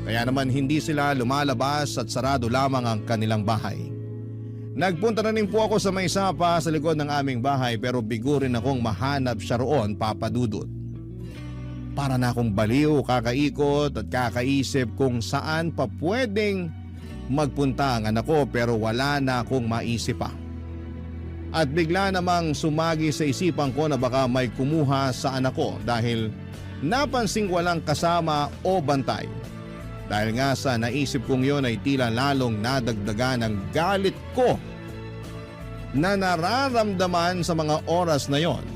Kaya naman hindi sila lumalabas at sarado lamang ang kanilang bahay. Nagpunta na rin po ako sa may sapa sa likod ng aming bahay pero bigo rin akong mahanap siya roon, Papa Dudut. Para na akong baliw, kakaikot at kakaisip kung saan pa pwedeng magpunta ang anak ko pero wala na akong maisip pa. At bigla namang sumagi sa isipan ko na baka may kumuha sa anak ko dahil napansing walang kasama o bantay. Dahil nga sa naisip kong yon ay tila lalong nadagdagan ang galit ko na nararamdaman sa mga oras na yon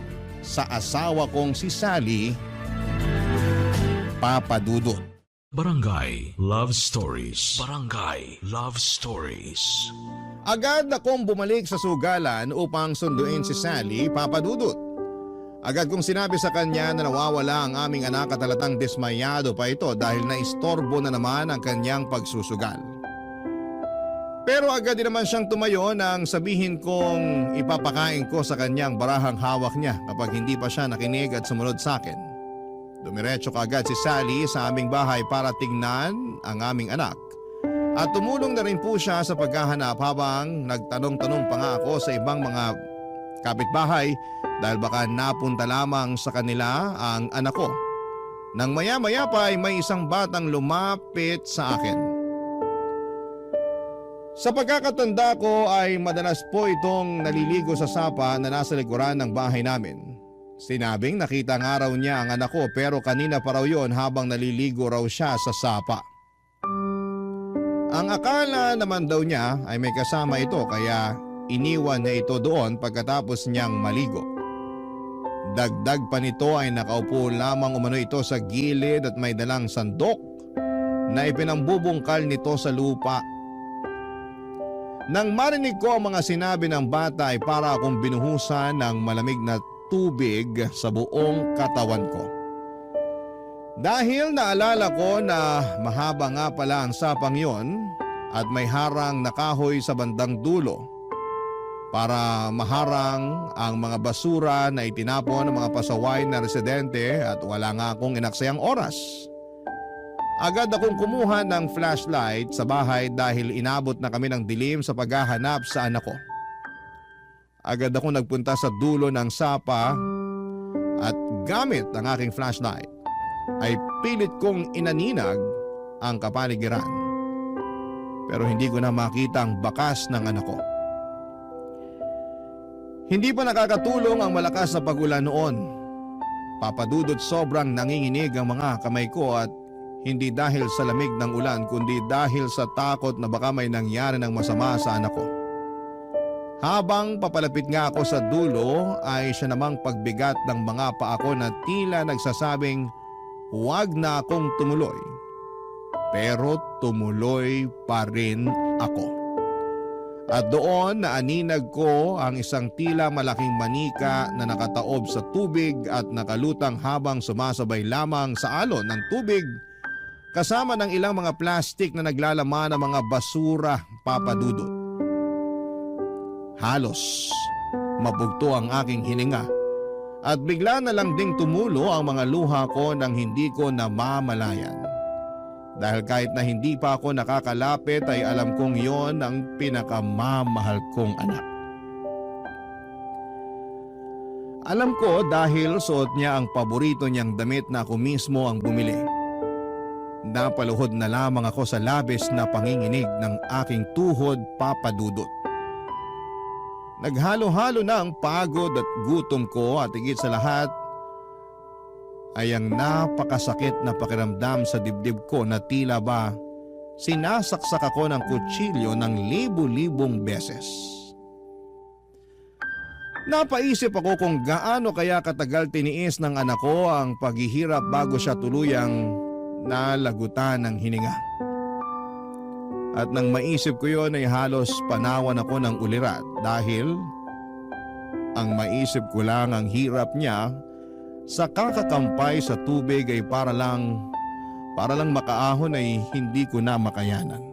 sa asawa kong si Sally, Papa Dudut. Barangay Love Stories. Barangay Love Stories. Agad akong bumalik sa sugalan upang sunduin si Sally, Papa Dudut. Agad kong sinabi sa kanya na nawawala ang aming anak at halatang dismayado pa ito dahil naistorbo na naman ang kanyang pagsusugal. Pero agad din naman siyang tumayo nang sabihin kong ipapakain ko sa kanyang barahang hawak niya kapag hindi pa siya nakinig at sumunod sa akin. Dumiretso kaagad si Sally sa aming bahay para tingnan ang aming anak. At tumulong na rin po siya sa paghahanap habang nagtanong-tanong pa nga ako sa ibang mga kapitbahay dahil baka napunta lamang sa kanila ang anak ko. Nang maya-maya pa ay may isang batang lumapit sa akin. Sa pagkakatanda ko ay madalas po itong naliligo sa sapa na nasa likuran ng bahay namin. Sinabing nakita nga raw niya ang anak ko pero kanina pa raw yon habang naliligo raw siya sa sapa. Ang akala naman daw niya ay may kasama ito kaya iniwan niya ito doon pagkatapos niyang maligo. Dagdag pa nito ay nakaupo lamang umano ito sa gilid at may dalang sandok na ipinambubungkal nito sa lupa. Nang marinig ko ang mga sinabi ng bata ay para akong binuhusan ng malamig na tubig sa buong katawan ko. Dahil naalala ko na mahaba nga pala ang sapang yon at may harang na kahoy sa bandang dulo para maharang ang mga basura na itinapon ng mga pasaway na residente at wala nga akong inaksayang oras. Agad akong kumuha ng flashlight sa bahay dahil inabot na kami ng dilim sa paghahanap sa anak ko. Agad akong nagpunta sa dulo ng sapa at gamit ang aking flashlight ay pilit kong inaninag ang kapaligiran. Pero hindi ko na makita ang bakas ng anak ko. Hindi pa nakakatulong ang malakas na pag-ulan noon. Papadudot, sobrang nanginginig ang mga kamay ko at hindi dahil sa lamig ng ulan kundi dahil sa takot na baka may nangyari ng masama sa anak ko. Habang papalapit nga ako sa dulo ay siya namang pagbigat ng mga paa ko na tila nagsasabing huwag na akong tumuloy. Pero tumuloy pa rin ako. At doon naaninag ko ang isang tila malaking manika na nakataob sa tubig at nakalutang habang sumasabay lamang sa alon ng tubig kasama ng ilang mga plastik na naglalaman ng mga basura, Papa Dudut. Halos mabugto ang aking hininga at bigla na lang ding tumulo ang mga luha ko nang hindi ko namamalayan. Dahil kahit na hindi pa ako nakakalapit ay alam kong yon ang pinakamamahal kong anak. Alam ko dahil suot niya ang paborito niyang damit na ako mismo ang bumili. Napaluhod na lamang ako sa labis na panginginig ng aking tuhod, Papa Dudut. Naghalo-halo na ang pagod at gutom ko at higit sa lahat ay ang napakasakit na pakiramdam sa dibdib ko na tila ba sinasaksak ako ng kutsilyo ng libu-libong beses. Napaisip ako kung gaano kaya katagal tiniis ng anak ko ang paghihirap bago siya tuluyang nalagutan ng hininga. At nang maisip ko yon ay halos panawan ako ng ulirat dahil ang maisip ko lang ang hirap niya sa kakakampay sa tubig ay para lang makaahon ay hindi ko na makayanan.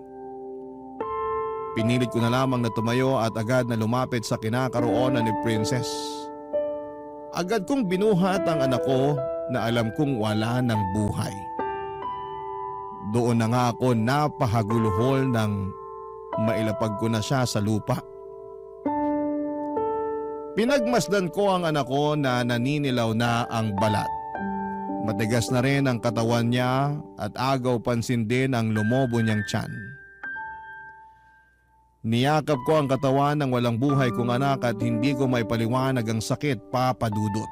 Pinilit ko na lamang na tumayo at agad na lumapit sa kinakaroonan ni Princess. Agad kong binuhat ang anak ko na alam kong wala ng buhay. Doon na nga ako napahaguluhol nang mailapag ko na siya sa lupa. Pinagmasdan ko ang anak ko na naninilaw na ang balat. Matigas na rin ang katawan niya at agaw pansin din ang lumobo niyang tiyan. Niyakap ko ang katawan ng walang buhay kong anak at hindi ko maipaliwanag ang sakit, Papa Dudut.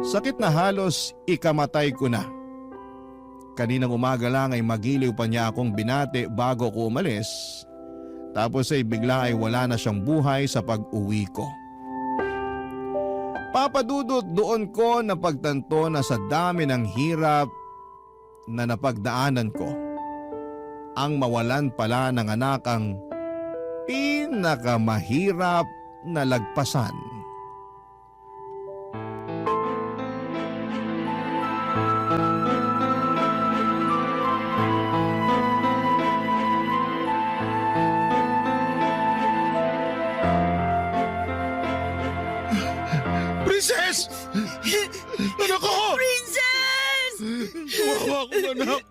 Sakit na halos ikamatay ko na. Kaninang umaga lang ay magiliw pa niya akong binati bago ko umalis. Tapos ay bigla ay wala na siyang buhay sa pag-uwi ko. Papa Dudut, doon ko napagtanto na sa dami ng hirap na napagdaanan ko, ang mawalan pala ng anak ang pinakamahirap na lagpasan. Princess! Anak ko! Princess! Kawawa ko, anak.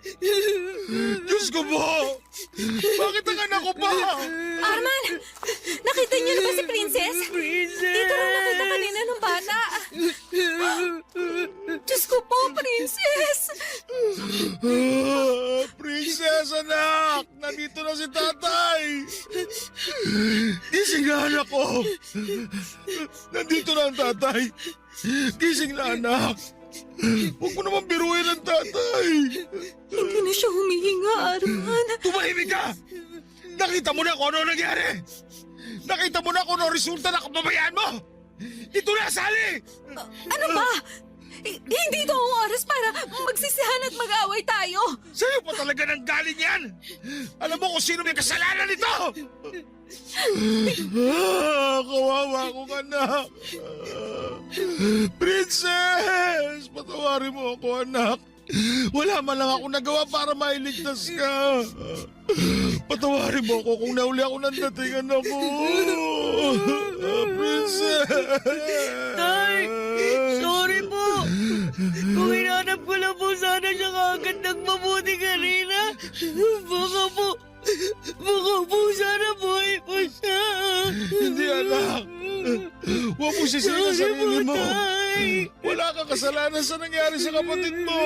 Diyos ko po! Bakit ang anak ko pa? Arman! Nakita niyo na ba si Princess? Dito rin nakita kanina ng bata. Diyos ko po, Princess! Princess, anak! Nandito na si tatay! Gising na, anak ko! Nandito na ang tatay! Gising na, anak! Huwag mo naman biruin ang tatay! Hindi na siya humihinga, Arman. Tumahimik ka! Nakita mo na kung ano nangyari! Nakita mo na kung ano resulta ng kababayaan mo! Ito na, Sally! Ano ba? Hindi ito ang oras para magsisihan at mag-away tayo. Sa'yo pa talaga nang galing yan! Alam mo kung sino may kasalanan nito! Kawawa akong anak! Princess! Patawarin mo ako, anak! Wala man lang ako nagawa para mailigtas ka! Patawarin mo ako kung nauli ako ng dating anak ko! Princess! Tay! Sorry po! Kung hinanap ko lang po sana siya kagad ng mabuti kanina, baka po sana buhay po siya. Hindi, anak! Huwag mo sisihin ang sarili mo! Tay! Wala kang kasalanan sa nangyari sa kapatid mo!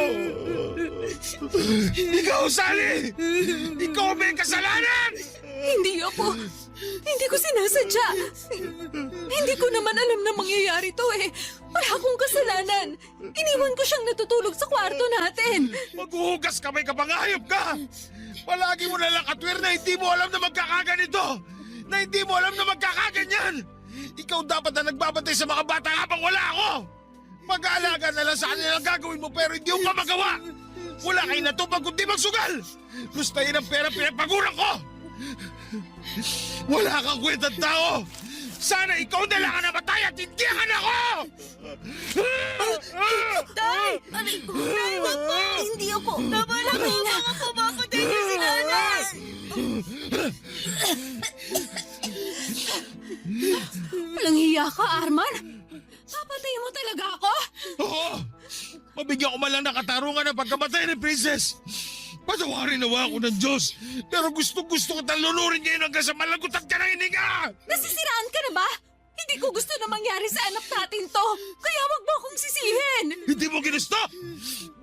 Ikaw, Sally! Ikaw may kasalanan! Hindi ko sinasadya. Hindi ko naman alam na mangyayari to eh. Wala akong kasalanan. Iniwan ko siyang natutulog sa kwarto natin. Maghuhugas kamay ka bang hayop ka? Palagi mo nalang katwir na hindi mo alam na magkakaganito! Na hindi mo alam na magkakaganyan! Ikaw dapat na nagbabantay sa mga bata habang wala ako! Mag-aalaga na lang sa kanilang gagawin mo pero hindi mo pa magawa! Wala kayo na to pag kundi magsugal! Gustahin ang pera pinagpaguran ko! Wala kang kwentang tao! Sana ikaw na lang ang namatay at hindi ang anak ko! Tay! Tay, wag po! Hindi ako. Tama na po, mga pumapatay niyo si nanay! Walang hiya ka, Arman. Papatayin mo talaga ako? Oo! Mabigyan ko man lang ng katarungan ng pagkamatay ni Princess! Patawarin nawa ako ng Diyos! Pero gusto kitang lunurin ngayon hanggang sa malagutan ka ng hininga! Nasisiraan ka na ba? Hindi ko gusto na mangyari sa anak natin to. Kaya wag mo akong sisihin. Hindi mo ginusto?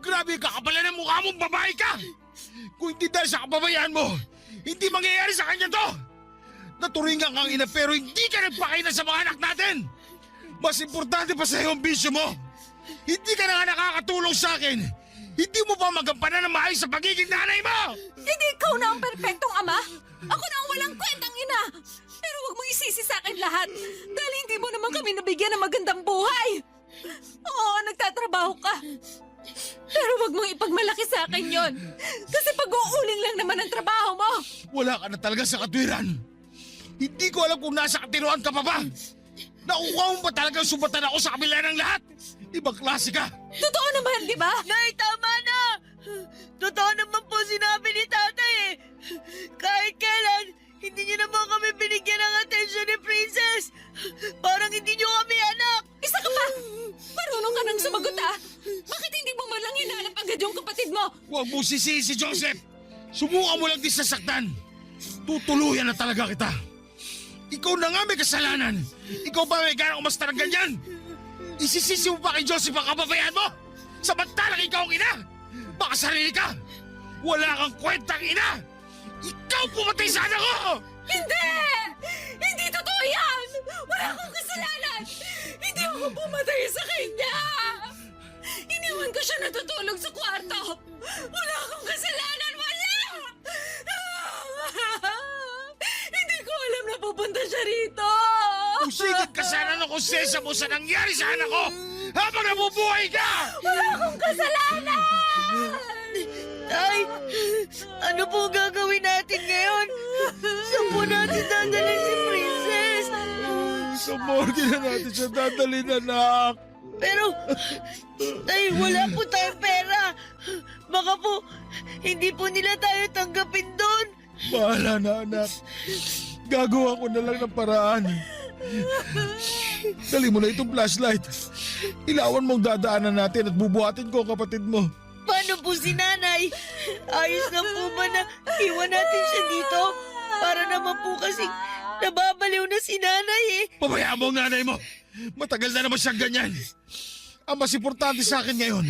Grabe ka kapala ng mukha mong babae ka! Kung hindi dahil sa kababayaan mo, hindi mangyayari sa kanya to! Naturingan kang ina pero hindi ka nagpakailan sa mga anak natin! Mas importante pa sa iyo ang bisyo mo! Hindi ka na nga nakakatulong sa akin! Hindi mo pa magampanan ng maayos sa pagiging nanay mo! Hindi ikaw na ang perpektong ama. Ako na ang walang kwentang ina. Pero wag mong isisi sa akin lahat. Dahil hindi mo naman kami nabigyan ng magandang buhay. Oo, nagtatrabaho ka. Pero wag mong ipagmalaki sa akin yon. Kasi pag-uuling lang naman ang trabaho mo. Wala ka na talaga sa katwiran. Hindi ko alam kung nasa katinuan ka pa ba. Nakuha mo ba talagang sumbatan ako sa kabila ng lahat? Ibang klase ka. Totoo naman, di ba? Nay, tama na! Totoo naman po sinabi ni tatay eh. Kahit kailan, hindi niyo naman kami binigyan ng atensyon ni Princess. Parang hindi niyo kami anak. Isa ka pa! Marunong ka nang sumagot ah! Bakit hindi mo man lang hinanap agad yung kapatid mo? Huwag mo sisihin si Joseph. Subukan mo lang din sasaktan. Tutuluyan na talaga kita. Ikaw na nga may kasalanan. Ikaw pa may ganang umasta ng ganyan. Isisisi mo pa kay Joseph ang kababayan mo? Samantalang ikaw ang ina? Baka sarili ka? Wala kang kwentang ina! Ikaw pumatay sa anak ko! Hindi! Hindi totoo yan! Wala akong kasalanan! Hindi ako pumatay sa kanya! Iniwan ko siya natutulog sa kwarto! Wala akong kasalanan! Wala! Hindi ko alam na pupunta siya rito! Usigit ka sana ng konsensya mo sa nangyari sa anak ko habang nabubuhay ka! Wala akong kasalanan! Tay, ano po gagawin natin ngayon? Saan po natin dadalhin si Princess? Sa morgue na natin siya dadalhin, anak. Pero, tay, wala po tayong pera. Baka po, hindi po nila tayo tanggapin doon. Bahala na, anak. Gagawa ko na lang ng paraan. Dali mo na itong flashlight. Ilawan mong dadaanan natin at bubuhatin ko ang kapatid mo. Paano po si nanay? Ayos lang po ba na iwan natin siya dito? Para naman po kasi nababaliw na si nanay eh. Pabayaan mo ang nanay mo. Matagal na naman siyang ganyan. Ang mas importante sa akin ngayon,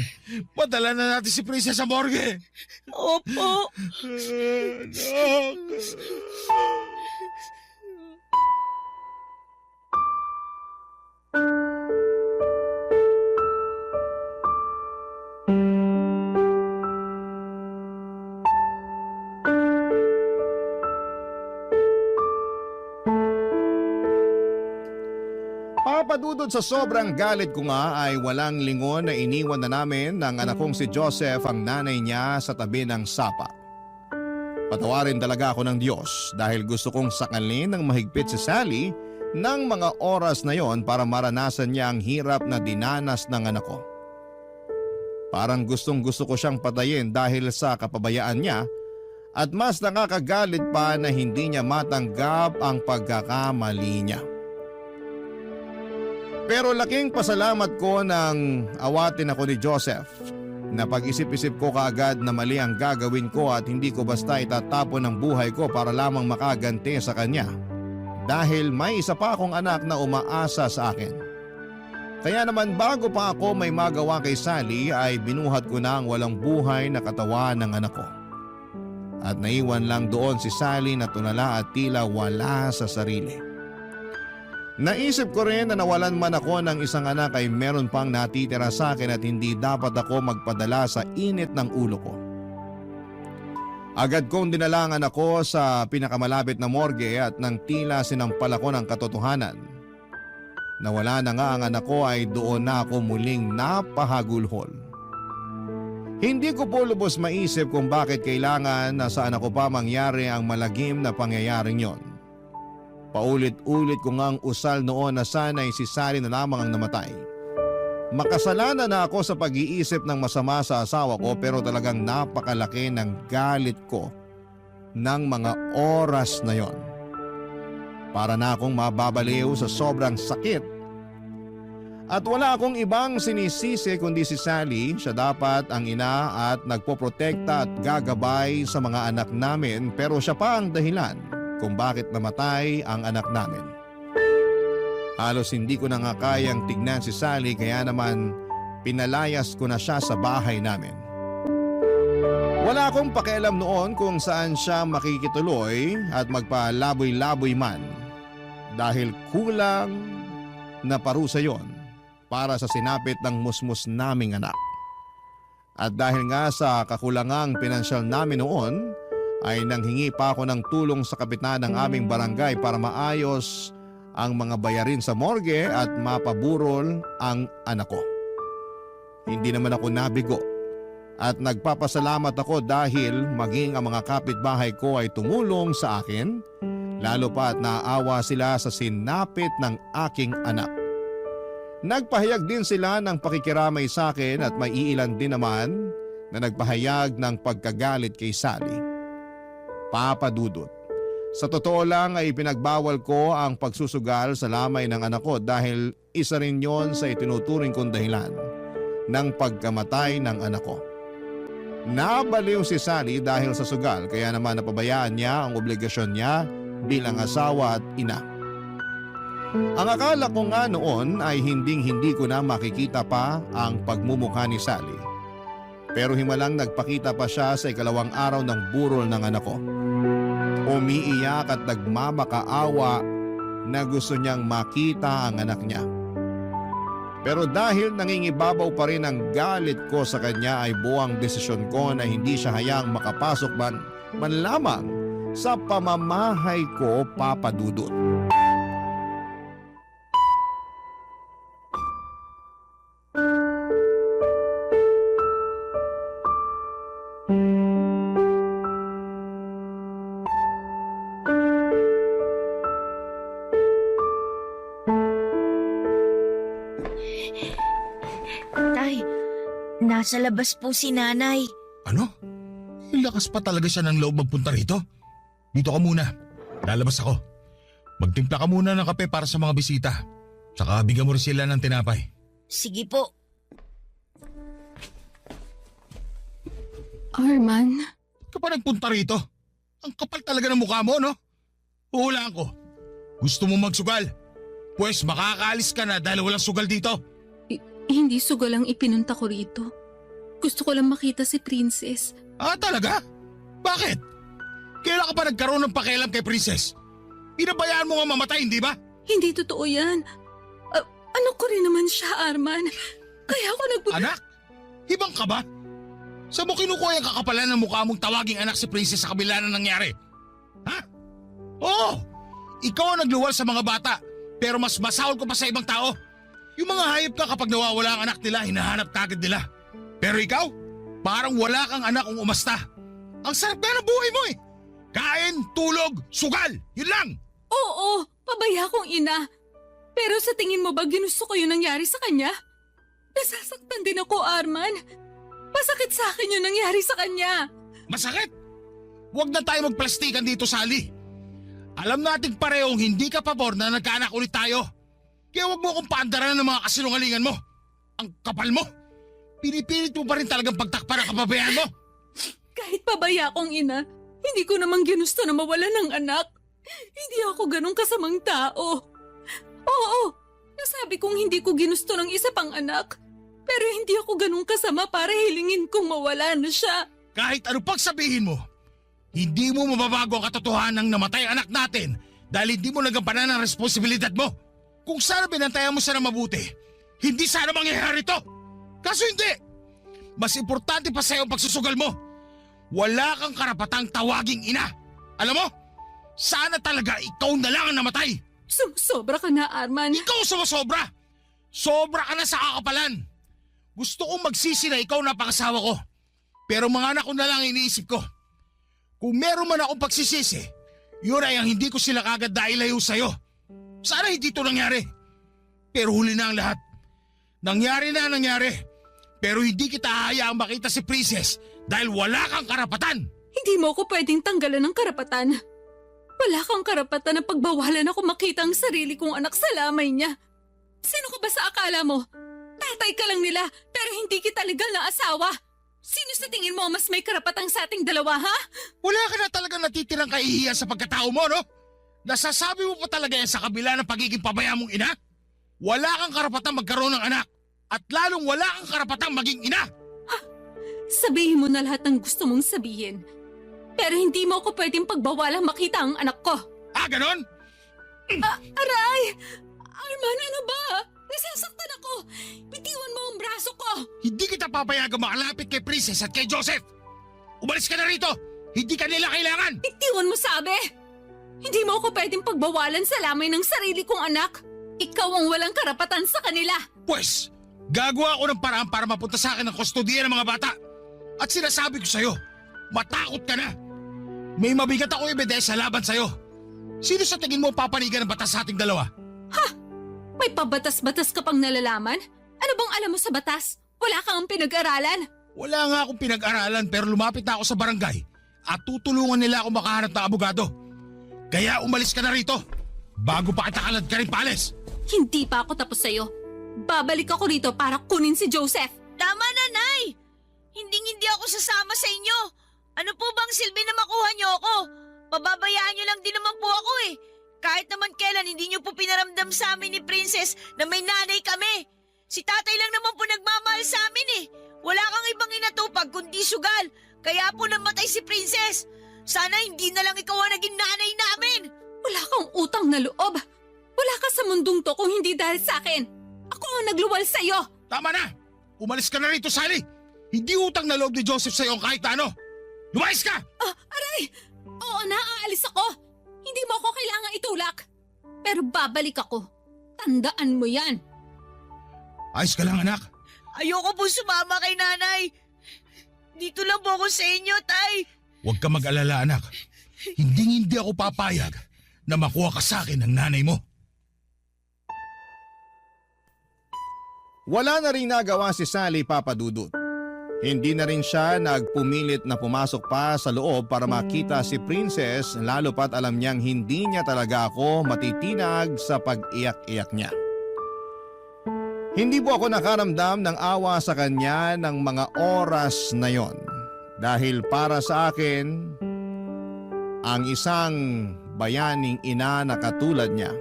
padala na natin si Princess sa morgue. Opo. Anak. Papadudod sa sobrang galit ko nga ay walang lingon na iniwan na namin ng anak kong si Joseph ang nanay niya sa tabi ng sapa. Patawarin talaga ako ng Diyos dahil gusto kong sakalin ng mahigpit si Sally ng mga oras na yon para maranasan niya ang hirap na dinanas ng anak ko. Parang gustong gusto ko siyang patayin dahil sa kapabayaan niya at mas nakakagalit pa na hindi niya matanggap ang pagkakamali niya. Pero laking pasalamat ko nang awatin ako ni Joseph na pag-isip-isip ko kaagad na mali ang gagawin ko at hindi ko basta itatapon ang buhay ko para lamang makaganti sa kanya dahil may isa pa akong anak na umaasa sa akin. Kaya naman bago pa ako may magawa kay Sally ay binuhat ko na ang walang buhay na katawan ng anak ko. At naiwan lang doon si Sally na tulala at tila wala sa sarili. Naisip ko rin na nawalan man ako ng isang anak ay meron pang natitira sa akin at hindi dapat ako magpadala sa init ng ulo ko. Agad kong dinala ang anak ko sa pinakamalapit na morgue at nang tila sinampal ako ng katotohanan. Nawala na nga ang anak ko ay doon na ako muling napahagulhol. Hindi ko po lubos maisip kung bakit kailangan na sa anak ko pa mangyari ang malagim na pangyayaring yon. Paulit-ulit ko ngang usal noon na sana'y si Sally na lamang ang namatay. Makasalanan na ako sa pag-iisip ng masama sa asawa ko pero talagang napakalaki ng galit ko ng mga oras na yon. Para na akong mababaliw sa sobrang sakit. At wala akong ibang sinisisi kundi si Sally. Siya dapat ang ina at nagpoprotekta at gagabay sa mga anak namin pero siya pa ang dahilan kung bakit namatay ang anak namin. Halos hindi ko na nga kayang tignan si Sally kaya naman pinalayas ko na siya sa bahay namin. Wala akong pakialam noon kung saan siya makikituloy at magpalaboy-laboy man dahil kulang na parusa yon para sa sinapit ng musmus naming anak. At dahil nga sa kakulangang pinansyal namin noon, ay nanghingi pa ako ng tulong sa kapitan ng aming barangay para maayos ang mga bayarin sa morgue at mapaburol ang anak ko. Hindi naman ako nabigo at nagpapasalamat ako dahil maging ang mga kapitbahay ko ay tumulong sa akin, lalo pa at naawa sila sa sinapit ng aking anak. Nagpahayag din sila ng pakikiramay sa akin at may iilan din naman na nagpahayag ng pagkagalit kay Sally. Papa Dudut, sa totoo lang ay pinagbawal ko ang pagsusugal sa lamay ng anak ko dahil isa rin yon sa itinuturing kong dahilan ng pagkamatay ng anak ko. Nabaliw si Sally dahil sa sugal kaya naman napabayaan niya ang obligasyon niya bilang asawa at ina. Ang akala ko nga noon ay hindi ko na makikita pa ang pagmumukha ni Sally. Pero himalang nagpakita pa siya sa ikalawang araw ng burol ng anak ko. Umiiyak at nagmamakaawa na gusto niyang makita ang anak niya. Pero dahil nangingibabaw pa rin ang galit ko sa kanya ay buwang desisyon ko na hindi siya hayang makapasok man lamang sa pamamahay ko, Papa Dudut. Tay, nasa labas po si nanay. Ano? May lakas pa talaga siya ng loob magpunta rito? Dito ka muna. Lalabas ako. Magtimpla ka muna ng kape para sa mga bisita. Tsaka bigyan mo rin sila ng tinapay. Sige po. Arman, Ka pa nagpunta rito? Ang kapal talaga ng mukha mo, no? Huhulaan ko. Gusto mo magsugal? Pues makakaalis ka na dahil walang sugal dito. hindi sugal ang ipinunta ko rito. Gusto ko lang makita si Princess. Ah, talaga? Bakit? Kailan ka pa nagkaroon ng pakialam kay Princess? Pinabayaan mo nga mamatay, hindi ba? Hindi totoo yan. Ano ko rin naman siya, Arman. Kaya ako Anak? Hibang ka ba? Saan mo kinukuha yung kakapalan ng mukha mong tawaging anak si Princess sa kabila na nangyari? Ha? Oo! Ikaw ang nagluwal sa mga bata, pero mas masahol ko pa sa ibang tao. Yung mga hayop ka kapag nawawala ang anak nila, hinahanap kagad nila. Pero ikaw, parang wala kang anak kung umasta. Ang sarap na ng buhay mo eh. Kain, tulog, sugal, yun lang. Oo, pabaya kong ina. Pero sa tingin mo ba ginusto ko yung nangyari sa kanya? Nasasaktan din ako, Arman. Masakit sa akin yung nangyari sa kanya. Masakit? Huwag na tayo magplastikan dito, Sally. Alam nating parehong hindi ka pabor na nagkaanak ulit tayo. Kaya huwag mo akong paandaran ng mga kasinungalingan mo. Ang kapal mo. Pinipilit mo pa rin talagang pagtakpan ang kababayan mo. Kahit pabaya kong ina, hindi ko namang ginusto na mawala ng anak. Hindi ako ganong kasamang tao. Oo, nasabi kong hindi ko ginusto ng isa pang anak. Pero hindi ako ganong kasama para hilingin kong mawala na siya. Kahit ano pang sabihin mo, Hindi mo mababago ang katotohanan ng namatay ang anak natin dahil hindi mo nagampanan ang responsibilidad mo. Kung sana binantayan mo siya na mabuti, hindi sana mangyayari to. Kaso hindi. Mas importante pa sa'yo ang pagsusugal mo. Wala kang karapatang tawaging ina. Alam mo, sana talaga ikaw na lang ang namatay. Sobra ka na, Arman. Ikaw sumasobra. Sobra ka na sa kakapalan. Gusto kong magsisi na ikaw na pangasawa ko. Pero mga anak ko na lang ang iniisip ko. Kung meron man akong pagsisisi, yun ay ang hindi ko sila kagad dailayo sa'yo. Sana hindi ito nangyari. Pero huli na ang lahat. Nangyari na ang nangyari. Pero hindi kita hahayaang makita si Princess dahil wala kang karapatan. Hindi mo ako pwedeng tanggalan ng karapatan. Wala kang karapatan na pagbawalan ako makita ang sarili kong anak sa lamay niya. Sino ka ba sa akala mo? Tatay ka lang nila pero hindi kita legal na asawa. Sino sa tingin mo mas may karapatang sa ating dalawa, ha? Wala ka na talagang natitirang kahihiyan sa pagkatao mo, no? Nasasabi mo pa talaga yan sa kabila ng pagiging pabaya mong ina? Wala kang karapatang magkaroon ng anak at lalong wala kang karapatang maging ina. Sabihin mo na lahat ng gusto mong sabihin. Pero hindi mo ako pwedeng pagbawalang makita ang anak ko. Ah, ganon? Aray! Arman, ano ba? Nasasaktan ako! Bitiwan mo ang braso ko! Hindi kita papayagang makalapit kay Princess at kay Joseph. Umalis ka na rito! Hindi ka nila kailangan! Bitiwan mo sabi! Hindi mo ako pwedeng pagbawalan sa lamay ng sarili kong anak. Ikaw ang walang karapatan sa kanila. Pwes, gagawa ako ng paraan para mapunta sa akin ang kustodiya ng mga bata. At sinasabi ko sa'yo, matakot ka na. May mabigat ako ebidensya laban sa'yo. Sino sa tingin mo papanigan ng batas sa ating dalawa? May pabatas-batas ka pang nalalaman? Ano bang alam mo sa batas? Wala kang pinag-aralan? Wala nga akong pinag-aralan pero lumapit na ako sa barangay at tutulungan nila ako makahanap ng abogado. Kaya umalis ka na rito bago pa kita kalad ka rin paalis. Hindi pa ako tapos sa'yo. Babalik ako rito para kunin si Joseph. Tama na, Nay! Hindi ako sasama sa inyo. Ano po bang silbi na makuha niyo ako? Pababayaan niyo lang din naman po ako eh. Kahit naman kailan hindi niyo po pinaramdam sa amin ni Princess na may nanay kami. Si tatay lang naman po nagmamahal sa amin eh. Wala kang ibang inatupag kundi sugal. Kaya po namatay si Princess. Sana hindi na lang ikaw ang naging nanay namin. Wala kang utang na loob. Wala ka sa mundong to kung hindi dahil sa akin. Ako ang nagluwal sa'yo. Tama na! Umalis ka na rito, Sally! Hindi utang na loob ni Joseph sa'yo ang kahit ano! Lumayas ka! Aray! Oo na, aalis ako. Hindi mo ako kailangang itulak. Pero babalik ako. Tandaan mo yan. Ayos ka lang, anak. Ayoko po sumama kay nanay. Dito lang po ako sa inyo, tay. Huwag ka mag-alala, anak. Hindi ako papayag na makuha ka sa akin ng nanay mo. Wala na rin nagawa si Sally, Papa Dudut. Hindi na rin siya nagpumilit na pumasok pa sa loob para makita si Princess lalo pat alam niyang hindi niya talaga ako matitinag sa pag-iyak-iyak niya. Hindi po ako nakaramdam ng awa sa kanya ng mga oras na yon dahil para sa akin, ang isang bayaning ina na katulad niya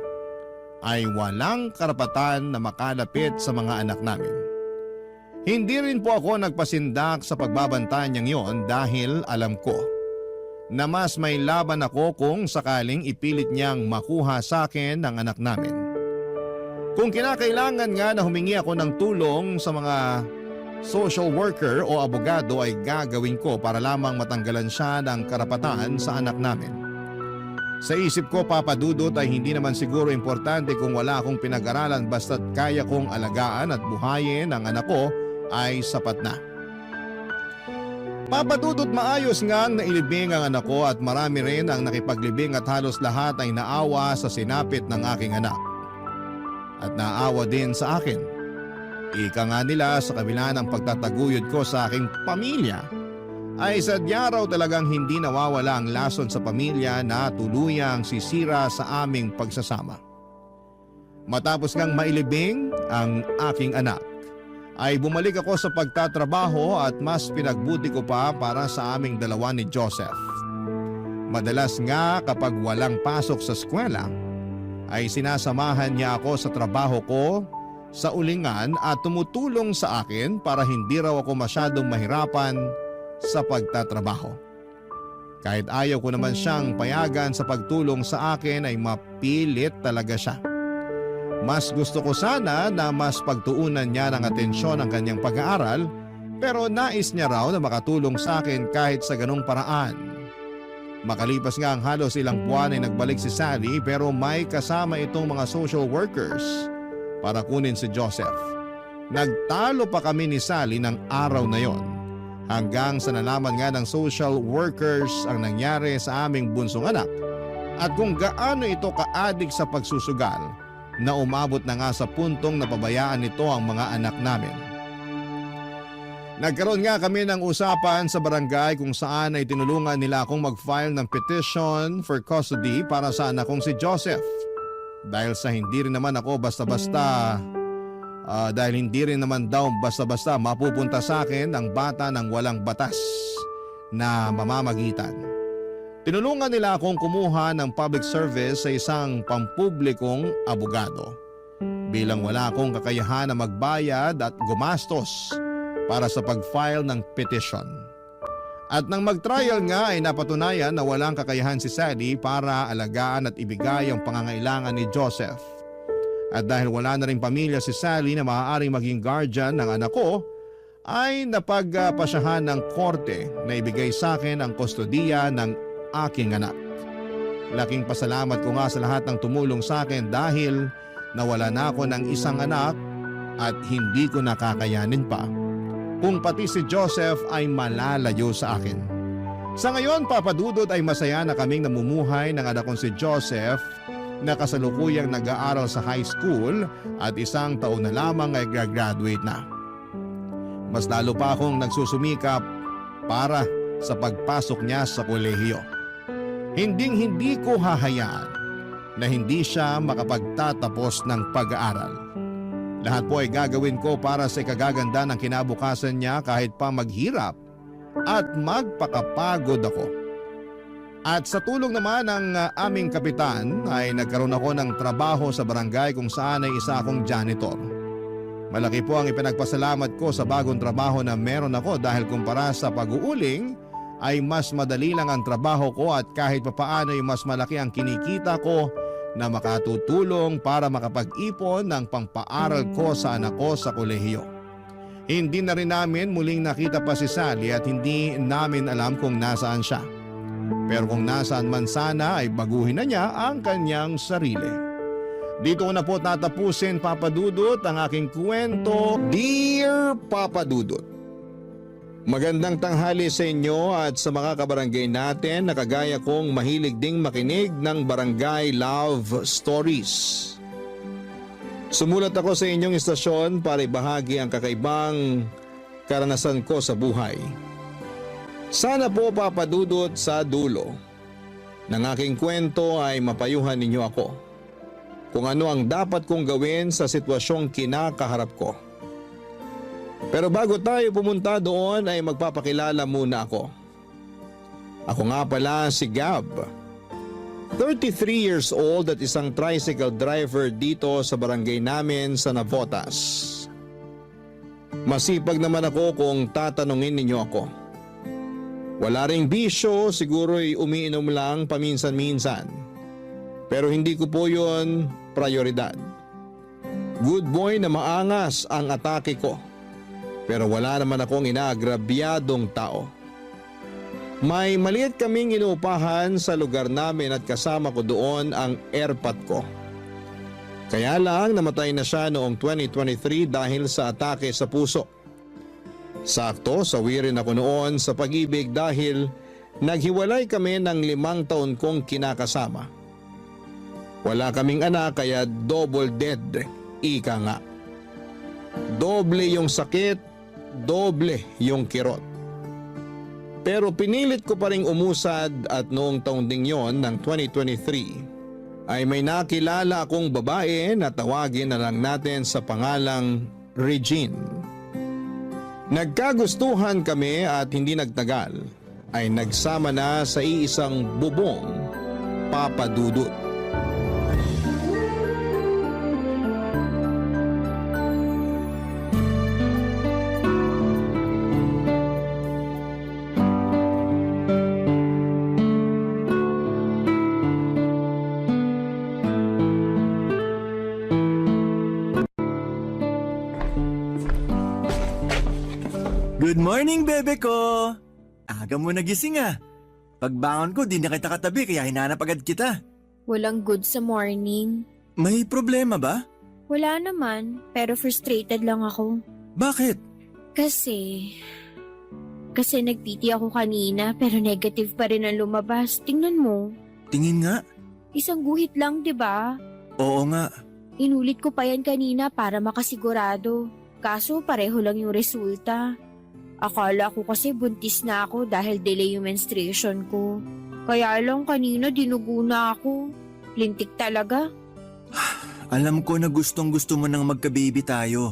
ay walang karapatan na makalapit sa mga anak namin. Hindi rin po ako nagpasindak sa pagbabanta niyang yon dahil alam ko na mas may laban ako kung sakaling ipilit niyang makuha sa akin ang anak namin. Kung kinakailangan nga na humingi ako ng tulong sa mga social worker o abogado ay gagawin ko para lamang matanggalan siya ng karapatan sa anak namin. Sa isip ko, Papa Dudut, ay hindi naman siguro importante kung wala akong pinag-aralan basta't kaya kong alagaan at buhayin ang anak ko ay sapat na. Papa Dudut, maayos nga ang nailibing ang anak ko at marami rin ang nakipaglibing at halos lahat ay naawa sa sinapit ng aking anak. At naawa din sa akin. Ika nga nila sa kabila ng pagtataguyod ko sa aking pamilya, ay sadya raw talagang hindi nawawala ang lason sa pamilya na tuluyang sisira sa aming pagsasama. Matapos ngang mailibing ang aking anak, ay bumalik ako sa pagtatrabaho at mas pinagbuti ko pa para sa aming dalawa ni Joseph. Madalas nga kapag walang pasok sa eskwela, ay sinasamahan niya ako sa trabaho ko sa ulingan at tumutulong sa akin para hindi raw ako masyadong mahirapan sa pagtatrabaho. Kahit ayaw ko naman siyang payagan sa pagtulong sa akin ay mapilit talaga siya. Mas gusto ko sana na mas pagtuunan niya ng atensyon ang kanyang pag-aaral pero nais niya raw na makatulong sa akin kahit sa ganong paraan. Makalipas nga ang halos ilang buwan ay nagbalik si Sally pero may kasama itong mga social workers para kunin si Joseph. Nagtalo pa kami ni Sally ng araw na yon hanggang sa nalaman nga ng social workers ang nangyari sa aming bunsong anak at kung gaano ito kaadik sa pagsusugal na umabot na nga sa puntong napabayaan nito ang mga anak namin. Nagkaroon nga kami ng usapan sa barangay kung saan ay tinulungan nila akong mag-file ng petition for custody para sa anak kong si Joseph. Dahil hindi rin naman daw basta-basta mapupunta sa akin ang bata ng walang batas na mamamagitan. Tinulungan nila akong kumuha ng public service sa isang pampublikong abogado. Bilang wala akong kakayahan na magbayad at gumastos para sa pag-file ng petition. At nang mag-trial nga ay napatunayan na walang kakayahan si Sally para alagaan at ibigay ang pangangailangan ni Joseph. At dahil wala na rin pamilya si Sally na maaaring maging guardian ng anak ko, ay napagpasyahan ng korte na ibigay sa akin ang kustodiya ng aking anak. Laking pasalamat ko nga sa lahat ng tumulong sa akin dahil nawala na ako ng isang anak at hindi ko nakakayanin pa kung pati si Joseph ay malalayo sa akin. Sa ngayon, Papa Dudut, ay masaya na kaming namumuhay ng anak kong si Joseph na kasalukuyang nag-aaral sa high school at isang taon na lamang ay graduate na. Mas lalo pa akong nagsusumikap para sa pagpasok niya sa kolehiyo. Hinding-hindi ko hahayaan na hindi siya makapagtatapos ng pag-aaral. Lahat po ay gagawin ko para sa ikagaganda ng kinabukasan niya kahit pa maghirap at magpakapagod ako. At sa tulong naman ng aming kapitan ay nagkaroon ako ng trabaho sa barangay kung saan ay isa akong janitor. Malaki po ang ipinagpasalamat ko sa bagong trabaho na meron ako dahil kumpara sa pag-uuling ay mas madali lang ang trabaho ko at kahit papaano ay mas malaki ang kinikita ko na makatutulong para makapag-ipon ng pangpaaral ko sa anak ko sa kolehiyo. Hindi na rin namin muling nakita pa si Sally at hindi namin alam kung nasaan siya. Pero kung nasaan man sana ay baguhin na niya ang kanyang sarili. Dito ko na po tatapusin, Papa Dudut, ang aking kwento. Dear Papa Dudut, magandang tanghali sa inyo at sa mga kabarangay natin na kagaya kong mahilig ding makinig ng Barangay Love Stories. Sumulat ako sa inyong istasyon para ibahagi ang kakaibang karanasan ko sa buhay. Sana po, Papa Dudut, sa dulo ng aking kwento ay mapayuhan ninyo ako kung ano ang dapat kong gawin sa sitwasyong kinakaharap ko. Pero bago tayo pumunta doon ay magpapakilala muna ako. Ako nga pala si Gab, 33 years old at isang tricycle driver dito sa barangay namin sa Navotas. Masipag naman ako kung tatanungin ninyo ako. Wala ring bisyo, siguro'y umiinom lang paminsan-minsan. Pero hindi ko po yun prioridad. Good boy na maangas ang atake ko. Pero wala naman akong inaagrabyadong tao. May maliit kaming inuupahan sa lugar namin at kasama ko doon ang airpot ko. Kaya lang namatay na siya noong 2023 dahil sa atake sa puso. Sakto, sawirin ako noon sa pag-ibig dahil naghiwalay kami ng 5 taon kong kinakasama. Wala kaming anak kaya double dead, ika nga. Doble yung sakit, doble yung kirot. Pero pinilit ko pa ring umusad at noong taon ding yon ng 2023 ay may nakilala akong babae na tawagin na lang natin sa pangalang Regine. Nagkagustuhan kami at hindi nagtagal ay nagsama na sa iisang bubong, Papa Dudut. Morning, bebe ko! Aga mo nagising ah. Pagbangon ko, di na kita katabi kaya hinanap agad kita. Walang good sa morning. May problema ba? Wala naman, pero frustrated lang ako. Bakit? Kasi nag-PT ako kanina pero negative pa rin ang lumabas. Tingnan mo. Tingin nga. Isang guhit lang, 'di ba? Oo nga. Inulit ko pa yan kanina para makasigurado. Kaso pareho lang yung resulta. Akala ko kasi buntis na ako dahil delay yung menstruation ko. Kaya lang kanina dinugo na ako. Lintik talaga. Alam ko na gustong-gusto mo nang magka-baby tayo.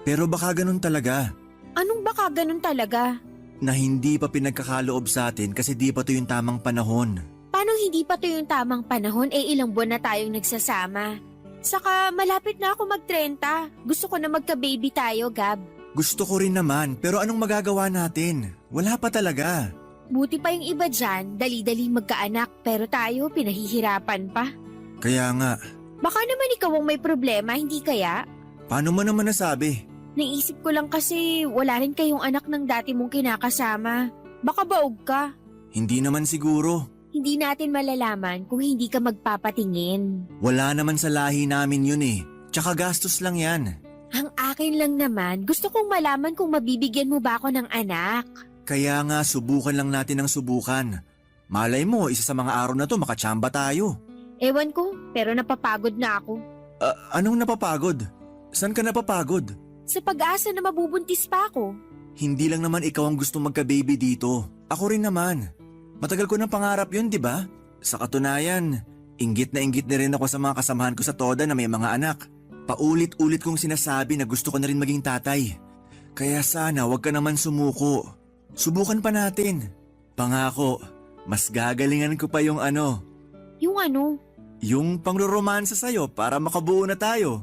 Pero baka ganun talaga. Anong baka ganun talaga? Na hindi pa pinagkakaloob sa atin kasi di pa to yung tamang panahon. Paano hindi pa to yung tamang panahon? Ilang buwan na tayong nagsasama. Saka malapit na ako mag-30. Gusto ko na magka-baby tayo, Gab. Gusto ko rin naman pero anong magagawa natin? Wala pa talaga. Buti pa yung iba dyan, dali-dali magkaanak pero tayo pinahihirapan pa. Kaya nga, Baka naman ikaw ang may problema, hindi kaya? paano mo naman nasabi? Naisip ko lang kasi wala rin kayong anak ng dati mong kinakasama. Baka baog ka. Hindi naman siguro. Hindi natin malalaman kung hindi ka magpapatingin. Wala naman sa lahi namin yun eh. Tsaka gastos lang yan. Ang akin lang naman, gusto kong malaman kung mabibigyan mo ba ako ng anak. Kaya nga subukan lang natin ang subukan. Malay mo, isa sa mga araw na to makatsamba tayo. Ewan ko, pero napapagod na ako. Anong napapagod? Saan ka napapagod? Sa pag-asa na mabubuntis pa ako. Hindi lang naman ikaw ang gusto magka-baby dito. Ako rin naman. Matagal ko ng pangarap yun, di ba? Sa katunayan, inggit na rin ako sa mga kasamahan ko sa Toda na may mga anak. Paulit-ulit kong sinasabi na gusto ko na rin maging tatay. Kaya sana wag ka naman sumuko. Subukan pa natin. Pangako, mas gagalingan ko pa yung ano. Yung ano? Yung pangroromansa sa'yo para makabuo na tayo.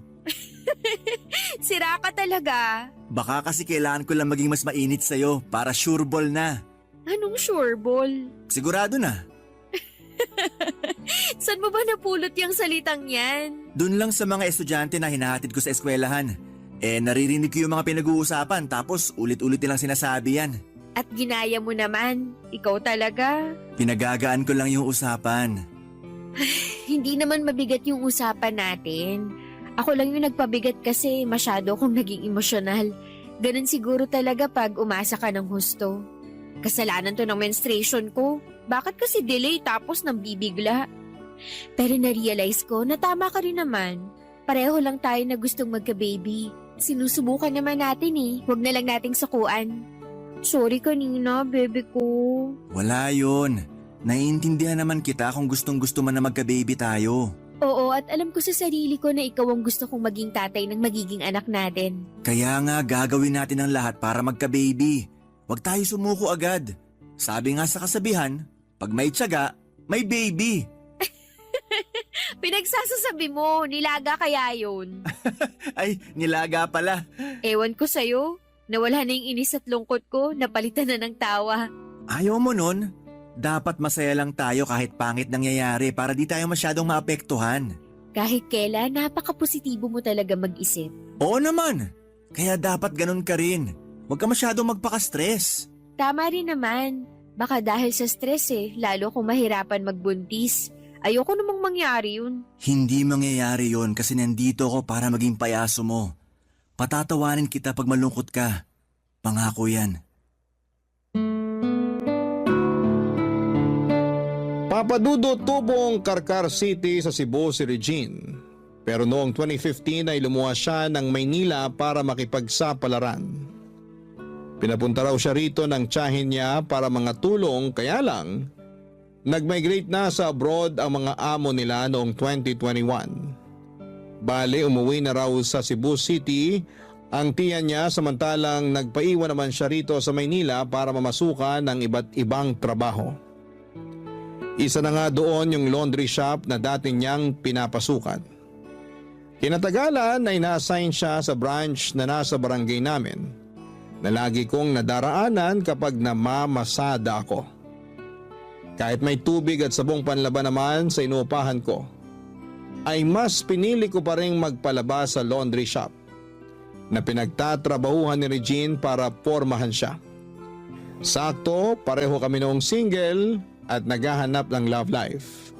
Sira ka talaga. Baka kasi kailangan ko lang maging mas mainit sa'yo para sure ball na. Anong sure ball? Sigurado na. Saan mo ba napulot yung salitang yan? Doon lang sa mga estudyante na hinahatid ko sa eskwelahan. Naririnig ko yung mga pinag-uusapan tapos ulit-ulit nilang sinasabi yan. At ginaya mo naman. Ikaw talaga. Pinagagaan ko lang yung usapan. Hindi naman mabigat yung usapan natin. Ako lang yung nagpabigat kasi masyado akong naging emosyonal. Ganun siguro talaga pag umasa ka ng husto. Kasalanan to ng menstruation ko. Bakit kasi delay tapos nang bibigla? Pero na-realize ko na tama ka rin naman. Pareho lang tayo na gustong magka-baby. Sinusubukan naman natin eh. Huwag na lang nating sukuan. Sorry kanina, bebe ko. Wala yun. Naiintindihan naman kita kung gustong-gusto man na magka-baby tayo. Oo, at alam ko sa sarili ko na ikaw ang gusto kong maging tatay ng magiging anak natin. Kaya nga gagawin natin ang lahat para magka-baby. Huwag tayo sumuko agad. Sabi nga sa kasabihan, pag may tiyaga, may baby. Pinagsasasabi mo, nilaga kaya yun. Ay, nilaga pala. Ewan ko sa'yo, nawala na yung inis at lungkot ko, napalitan na ng tawa. Ayaw mo nun? Dapat masaya lang tayo kahit pangit nangyayari para di tayo masyadong maapektuhan. Kahit kailan, napaka-positibo mo talaga mag-isip. Oo naman. Kaya dapat ganun ka rin. Huwag ka masyadong magpaka-stress. Tama rin naman. Baka dahil sa stress lalo kong mahirapan magbuntis. Ayoko namang mangyari yun. Hindi mangyayari yon kasi nandito ako para maging payaso mo. Patatawanin kita pag malungkot ka. Pangako yan. Papadudot tubong Karkar City sa Cebu si Regine. Pero noong 2015 ay lumuwas siya ng Maynila para makipagsapalaran. Pinapunta raw siya rito ng tiyahin niya para mga tulong kaya lang nag-migrate na sa abroad ang mga amo nila noong 2021. Bale umuwi na raw sa Cebu City ang tiya niya samantalang nagpaiwan naman siya rito sa Maynila para mamasukan ng iba't ibang trabaho. Isa na nga doon yung laundry shop na dati niyang pinapasukan. Kinatagalan ay na-assign siya sa branch na nasa barangay namin na lagi kong nadaraanan kapag namamasada ako. Kahit may tubig at sabong panlaban naman sa inuupahan ko, ay mas pinili ko pa rin magpalaba sa laundry shop na pinagtatrabahuhan ni Regine para pormahan siya. Sakto, pareho kami noong single at naghahanap ng love life.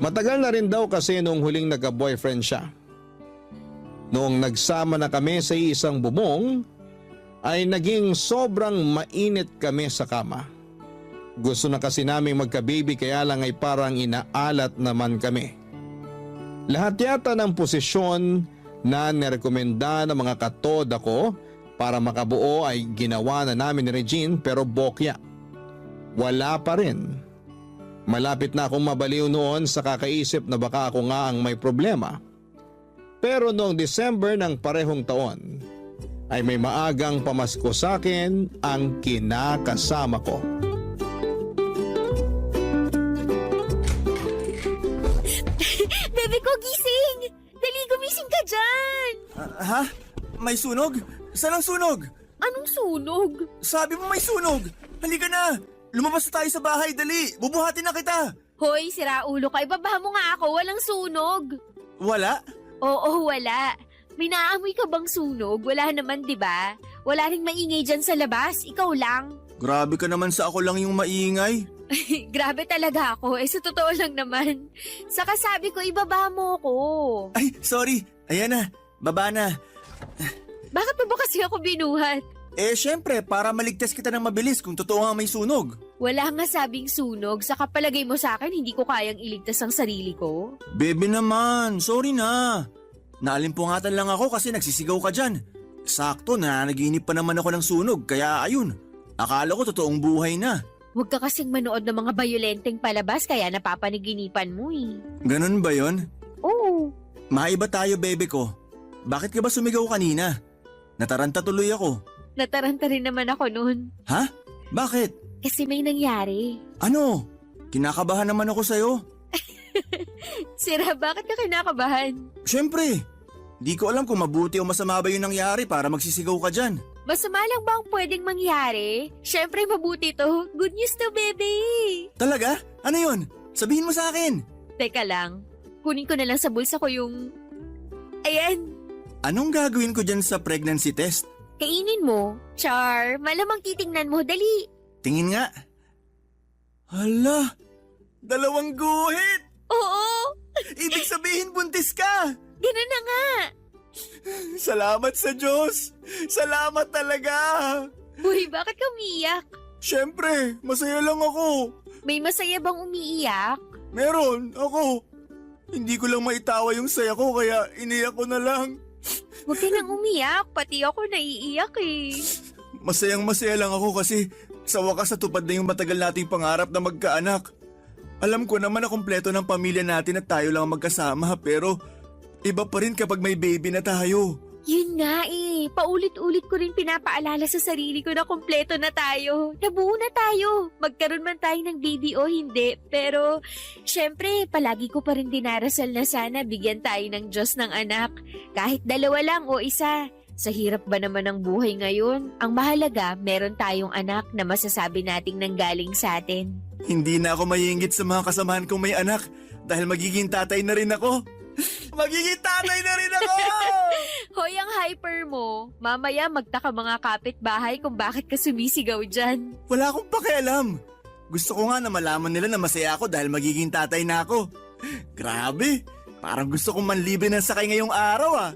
Matagal na rin daw kasi noong huling nagka-boyfriend siya. Noong nagsama na kami sa isang bubong, ay naging sobrang mainit kami sa kama. Gusto na kasi naming magka-baby kaya lang ay parang inaalat naman kami. Lahat yata ng posisyon na nirekomenda ng mga katoda ko para makabuo ay ginawa na namin ni Regine pero bokya. Wala pa rin. Malapit na akong mabaliw noon sa kakaisip na baka ako nga ang may problema. Pero noong December ng parehong taon ay may maagang pamasko sa akin ang kinakasama ko. Bebe ko, gising! Dali, gumising ka dyan! Ha? May sunog? Saan ang sunog? Anong sunog? Sabi mo may sunog! Halika na! Lumabas na tayo sa bahay, dali! Bubuhatin na kita! Hoy, sira ulo ka. Ibaba mo nga ako. Walang sunog. Wala? Oo, wala. May naamoy ka bang sunog? Wala naman, di ba? Wala ring maingay dyan sa labas. Ikaw lang. Grabe ka naman sa ako lang yung maingay. Grabe talaga ako. Sa totoo lang naman. Saka sabi ko, ibaba mo ko. Ay, sorry. Ayan na. Baba na. Bakit mo ba kasi ako binuhat? Syempre, para maligtas kita ng mabilis kung totoo nga may sunog. Wala nga sabing sunog. Saka palagay mo sa akin, hindi ko kayang iligtas ang sarili ko. Bebe naman, sorry na. Naalimpungatan lang ako kasi nagsisigaw ka dyan. Sakto, nananaginip pa naman ako ng sunog, kaya ayun. Akala ko totoong buhay na. Huwag ka kasing manood ng mga bayolenteng palabas kaya napapaniginipan mo eh. Ganun ba yon? Oo. Maiba tayo, bebe ko. Bakit ka ba sumigaw kanina? Nataranta tuloy ako. Nataranta rin naman ako noon. Ha? Bakit? Kasi may nangyari. Ano? Kinakabahan naman ako sa'yo. Sira, bakit ka kinakabahan? Siyempre. Di ko alam kung mabuti o masama ba yung nangyari para magsisigaw ka dyan. Masama lang ba ang pwedeng mangyari? Siyempre mabuti to. Good news to, baby! Talaga? Ano yun? Sabihin mo sa akin. Teka lang. Kunin ko na lang sa bulsa ko yung... Ayan. Anong gagawin ko dyan sa pregnancy test? Kainin mo. Char, malamang titingnan mo. Dali. Tingin nga. Hala, 2 guhit! Oo, Ibig sabihin buntis ka! ganun na nga. Salamat sa Diyos! Salamat talaga! Uy, bakit ka umiiyak? Siyempre, masaya lang ako. May masaya bang umiiyak? Meron, ako. Hindi ko lang maitawa yung saya ko kaya iniyak ko na lang. Huwag ka nang umiyak. Pati ako naiiyak eh. Masayang masaya lang ako kasi sa wakas natupad na yung matagal nating pangarap na magkaanak. Alam ko naman na kumpleto ng pamilya natin at tayo lang ang magkasama pero iba pa rin kapag may baby na tayo. Yun nga eh. Paulit-ulit ko rin pinapaalala sa sarili ko na kumpleto na tayo. Nabuo na tayo. Magkaroon man tayo ng baby o hindi. Pero, syempre, palagi ko pa rin dinarasal na sana bigyan tayo ng Diyos ng anak. Kahit 2 lang o 1. Sa hirap ba naman ng buhay ngayon? Ang mahalaga, meron tayong anak na masasabi nating nanggaling sa atin. Hindi na ako maiinggit sa mga kasamahan kong may anak dahil magiging tatay na rin ako. Magiging tatay na rin ako! Hoy, ang hyper mo. Mamaya magtaka mga kapitbahay kung bakit ka sumisigaw dyan. Wala akong pakialam. Gusto ko nga na malaman nila na masaya ako dahil magiging tatay na ako. Grabe, parang gusto kong manlibre ng sakay ngayong araw ah.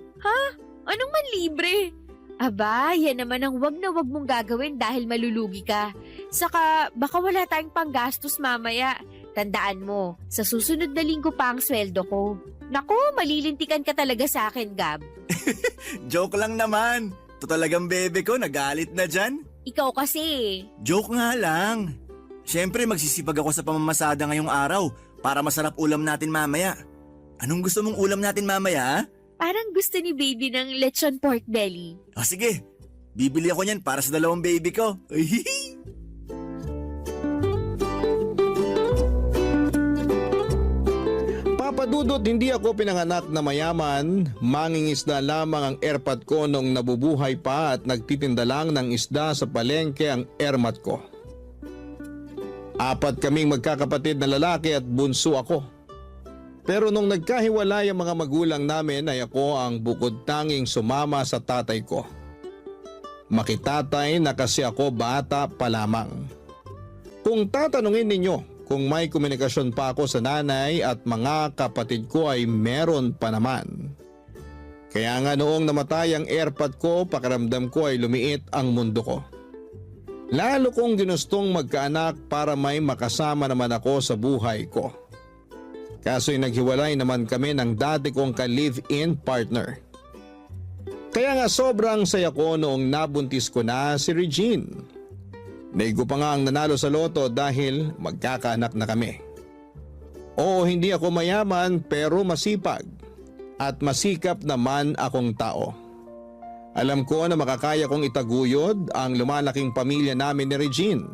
Anong manlibre? Aba, yan naman ang wag na wag mong gagawin dahil malulugi ka. Saka, baka wala tayong panggastos mamaya. Tandaan mo, sa susunod na linggo pa ang sweldo ko. Naku, malilintikan ka talaga sa akin, Gab. Joke lang naman. To talagang bebe ko, nagalit na dyan. Ikaw kasi. Joke nga lang. Siyempre magsisipag ako sa pamamasada ngayong araw para masarap ulam natin mamaya. Anong gusto mong ulam natin mamaya? Parang gusto ni baby ng lechon pork belly. O sige, bibili ako niyan para sa 2 baby ko. Papadudot, hindi ako pinanganak na mayaman. Mangingisda lamang ang airpot ko nung nabubuhay pa at nagtitinda lang ng isda sa palengke ang airmat ko. 4 kaming magkakapatid na lalaki at bunso ako. Pero nung nagkahiwalay ang mga magulang namin ay ako ang bukod tanging sumama sa tatay ko. Makitatay na kasi ako bata pa lamang. Kung tatanungin ninyo kung may komunikasyon pa ako sa nanay at mga kapatid ko ay meron pa naman. Kaya nga noong namatay ang airpod ko, pakiramdam ko ay lumiit ang mundo ko. Lalo kong ginustong magkaanak para may makasama naman ako sa buhay ko. Kaso'y naghiwalay naman kami ng dati kong ka-live-in partner. Kaya nga sobrang saya ko noong nabuntis ko na si Regine. Naigo pa nga ang nanalo sa loto dahil magkakaanak na kami. Oo, hindi ako mayaman pero masipag at masikap naman akong tao. Alam ko na makakaya kong itaguyod ang lumalaking pamilya namin ni Regine.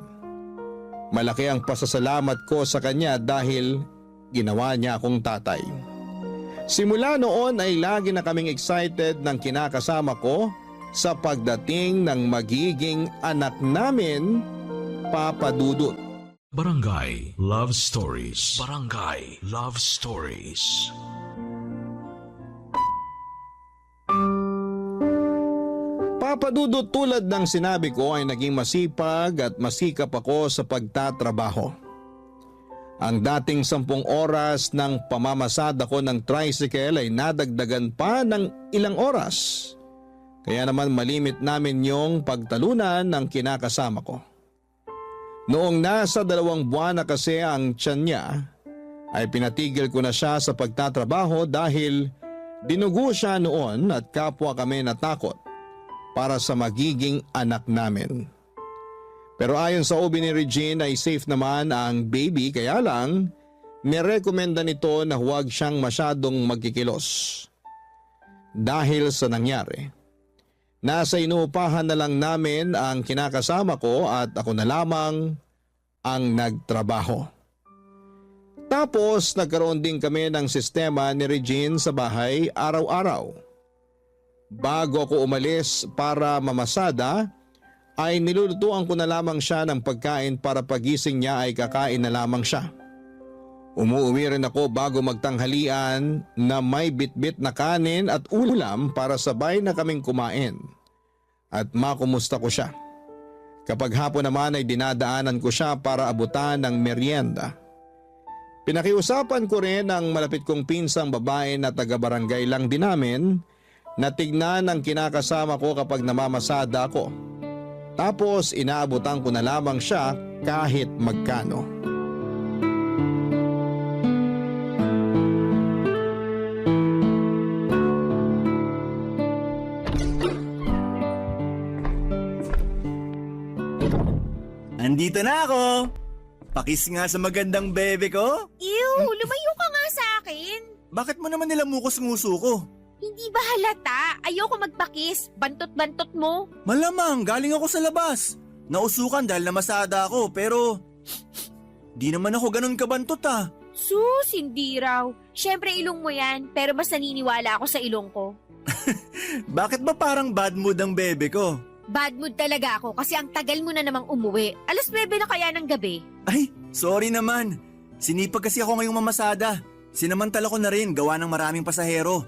Malaki ang pasasalamat ko sa kanya dahil ginawa niya akong tatay. Simula noon ay lagi na kaming excited ng kinakasama ko sa pagdating ng magiging anak namin, Papa Dudut. Barangay Love Stories. Barangay Love Stories. Papa Dudut, tulad ng sinabi ko ay naging masipag at masikap ako sa pagtatrabaho. Ang dating 10 oras ng pamamasada ko ng tricycle ay nadagdagan pa ng ilang oras. Kaya naman malimit namin yung pagtalunan ng kinakasama ko. Noong nasa 2 buwan na kasi ang tiyan niya, ay pinatigil ko na siya sa pagtatrabaho dahil dinugo siya noon at kapwa kami natakot para sa magiging anak namin. Pero ayon sa OB ni Regine ay safe naman ang baby, kaya lang nirekomenda nito na huwag siyang masyadong magkikilos. Dahil sa nangyari, nasa inuupahan na lang namin ang kinakasama ko at ako na lamang ang nagtrabaho. Tapos nagkaroon din kami ng sistema ni Regine sa bahay araw-araw. Bago ako umalis para mamasada, ay nilulutuan ko na lamang siya ng pagkain para pagising niya ay kakain na lamang siya. Umuwi rin ako bago magtanghalian na may bitbit na kanin at ulam para sabay na kaming kumain. At makumusta ko siya. Kapag hapon naman ay dinadaanan ko siya para abutan ng merienda. Pinakiusapan ko rin ang malapit kong pinsang babae na taga-barangay lang din namin na tignan ang kinakasama ko kapag namamasada ako. Tapos inaabutan ko na lamang siya kahit magkano. Andito na ako! Pakis nga sa magandang bebe ko. Ew, lumayo ka nga sa akin. Bakit mo naman nilamukos nguso ko? Hindi ba halata? Ayoko magpakis. Bantot-bantot mo. Malamang, galing ako sa labas. Nausukan dahil namasada ako pero... Di naman ako ganun kabantot ah. Sus, hindi raw. Siyempre ilong mo yan, pero mas naniniwala ako sa ilong ko. Bakit ba parang bad mood ang bebe ko? Bad mood talaga ako kasi ang tagal mo na namang umuwi. 9:00 na kaya ng gabi. Ay, sorry naman. Sinipag kasi ako ngayong mamasada. Sinamantala ko na rin gawa ng maraming pasahero.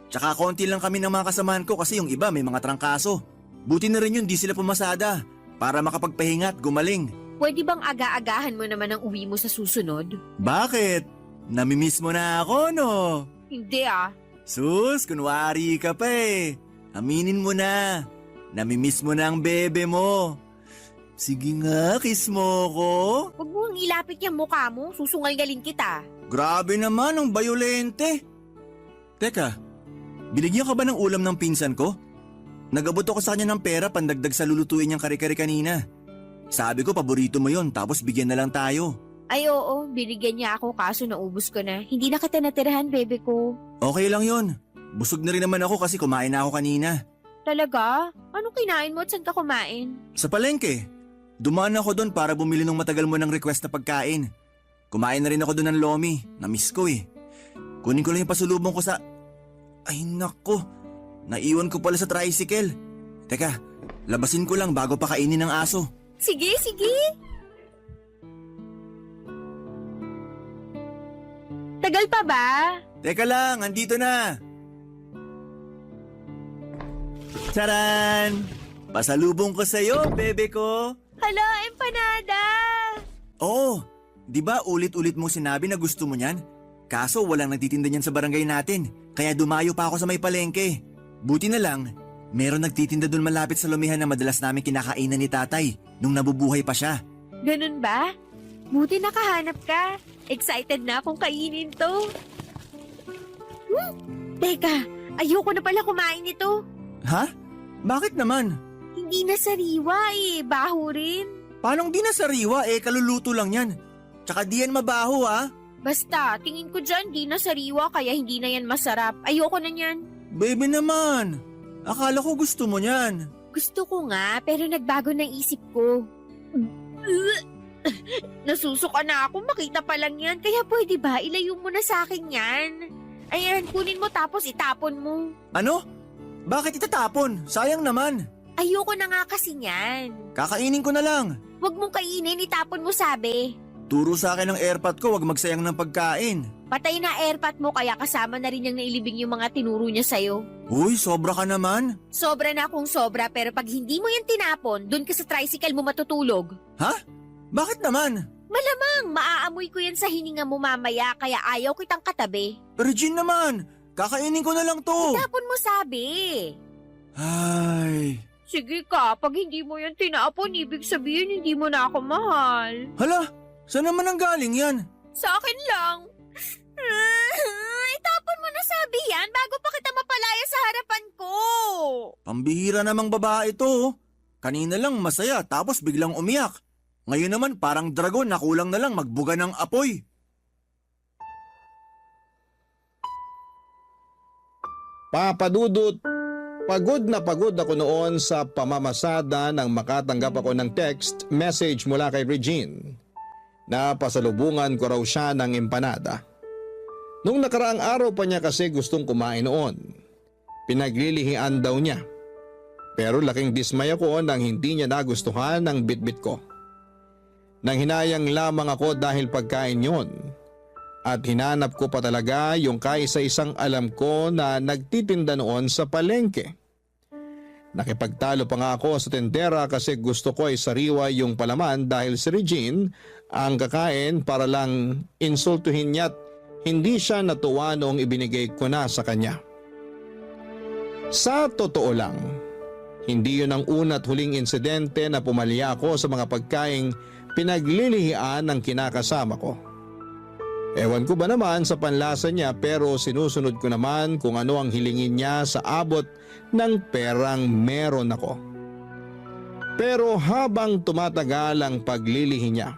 Tsaka konti lang kami ng mga kasamahan ko kasi yung iba may mga trangkaso. Buti na rin yun di sila pumasada para makapagpahinga at gumaling. Pwede bang aga-agahan mo naman ang uwi mo sa susunod? Bakit? Namimiss mo na ako, no? Hindi ah. Sus, kunwari ka pa eh. Aminin mo na. Namimiss mo na ang bebe mo. Sige nga, kiss mo ko. Huwag mo ang ilapit yung mukha mo, susungal-galin kita. Grabe naman, ang bayolente. Teka, binigyan ka ba ng ulam ng pinsan ko? Nagabot ako sa kanya ng pera pandagdag sa lulutuin niyang kare-kare kanina. Sabi ko paborito mo yon tapos bigyan na lang tayo. Ay oo, binigyan niya ako kaso naubos ko na. Hindi na kita natirahan, bebe ko. Okay lang yon. Busog na rin naman ako kasi kumain na ako kanina. Talaga? Anong kinain mo at saan ka kumain? Sa palengke. Dumaan ako doon para bumili ng matagal mo ng request na pagkain. Kumain na rin ako doon ng lomi. Na-miss ko eh. Kunin ko lang yung pasulubong ko sa... Ay nako, naiwan ko pala sa tricycle. Teka, labasin ko lang bago pa kainin ng aso. Sige, sige. Tagal pa ba? Teka lang, andito na. Charan! Pasalubong ko sa'yo, bebe ko. Hala, empanada! Oo, di ba ulit-ulit mong sinabi na gusto mo niyan? Kaso walang nagtitinda niyan sa barangay natin, kaya dumayo pa ako sa may palengke. Buti na lang, meron nagtitinda doon malapit sa lumihan na madalas namin kinakainan ni tatay nung nabubuhay pa siya. Ganun ba? Buti nakahanap ka. Excited na akong kainin to. Teka, ayoko na pala kumain nito. Ha? Bakit naman? Hindi na sariwa eh, baho rin. Paanong di na sariwa kaluluto lang yan? Tsaka di yan mabaho ha? Basta, tingin ko dyan, di na sariwa kaya hindi na yan masarap. Ayoko na yan. Baby naman, akala ko gusto mo niyan. Gusto ko nga, pero nagbago ng isip ko. Nasusuka na ako, makita pa lang yan. Kaya pwede ba, ilayo mo na sa akin yan? Ayan, kunin mo tapos itapon mo. Ano? Bakit itatapon? Sayang naman. Ayoko na nga kasi yan. Kakainin ko na lang. Huwag mong kainin, itapon mo sabi. Turo sa akin ng airpot ko, wag magsayang ng pagkain. Patay na airpot mo kaya kasama na rin niyang nailibing yung mga tinuro niya sa'yo. Uy, sobra ka naman. Sobra na akong sobra pero pag hindi mo yan tinapon, dun ka sa tricycle mo matutulog. Ha? Bakit naman? Malamang maaamoy ko yan sa hininga mo mamaya kaya ayaw kitang katabi. Regine naman, kakainin ko na lang to. Itapon mo sabi. Ay. Sige ka, pag hindi mo yan tinapon, ibig sabihin hindi mo na ako mahal. Hala, saan naman ang galing yan? Sa akin lang. Itapon mo na sabi yan bago pa kita mapalaya sa harapan ko. Pambihira namang babae to. Kanina lang masaya tapos biglang umiyak. Ngayon naman parang dragon na kulang na lang magbuga ng apoy. Papadudot, pagod na pagod ako noon sa pamamasada nang makatanggap ako ng text message mula kay Regine. Napasalubungan ko raw siya ng empanada. Nung nakaraang araw pa niya kasi gustong kumain noon. Pinaglilihian daw niya. Pero laking dismay ako nang hindi niya nagustuhan ang bitbit ko. Nang hinayang lamang ako dahil pagkain yon. At hinanap ko pa talaga yung kaisa-isang alam ko na nagtitinda noon sa palengke. Nakipagtalo pa nga ako sa tendera kasi gusto ko ay sariwa yung palaman dahil si Regine ang kakain para lang insultuhin niya at hindi siya natuwa noong ibinigay ko na sa kanya. Sa totoo lang, hindi yun ang una't huling insidente na pumalya ako sa mga pagkaing pinaglilihian ng kinakasama ko. Ewan ko ba naman sa panlasa niya pero sinusunod ko naman kung ano ang hilingin niya sa abot ng perang meron ako. Pero habang tumatagal ang paglilihi niya,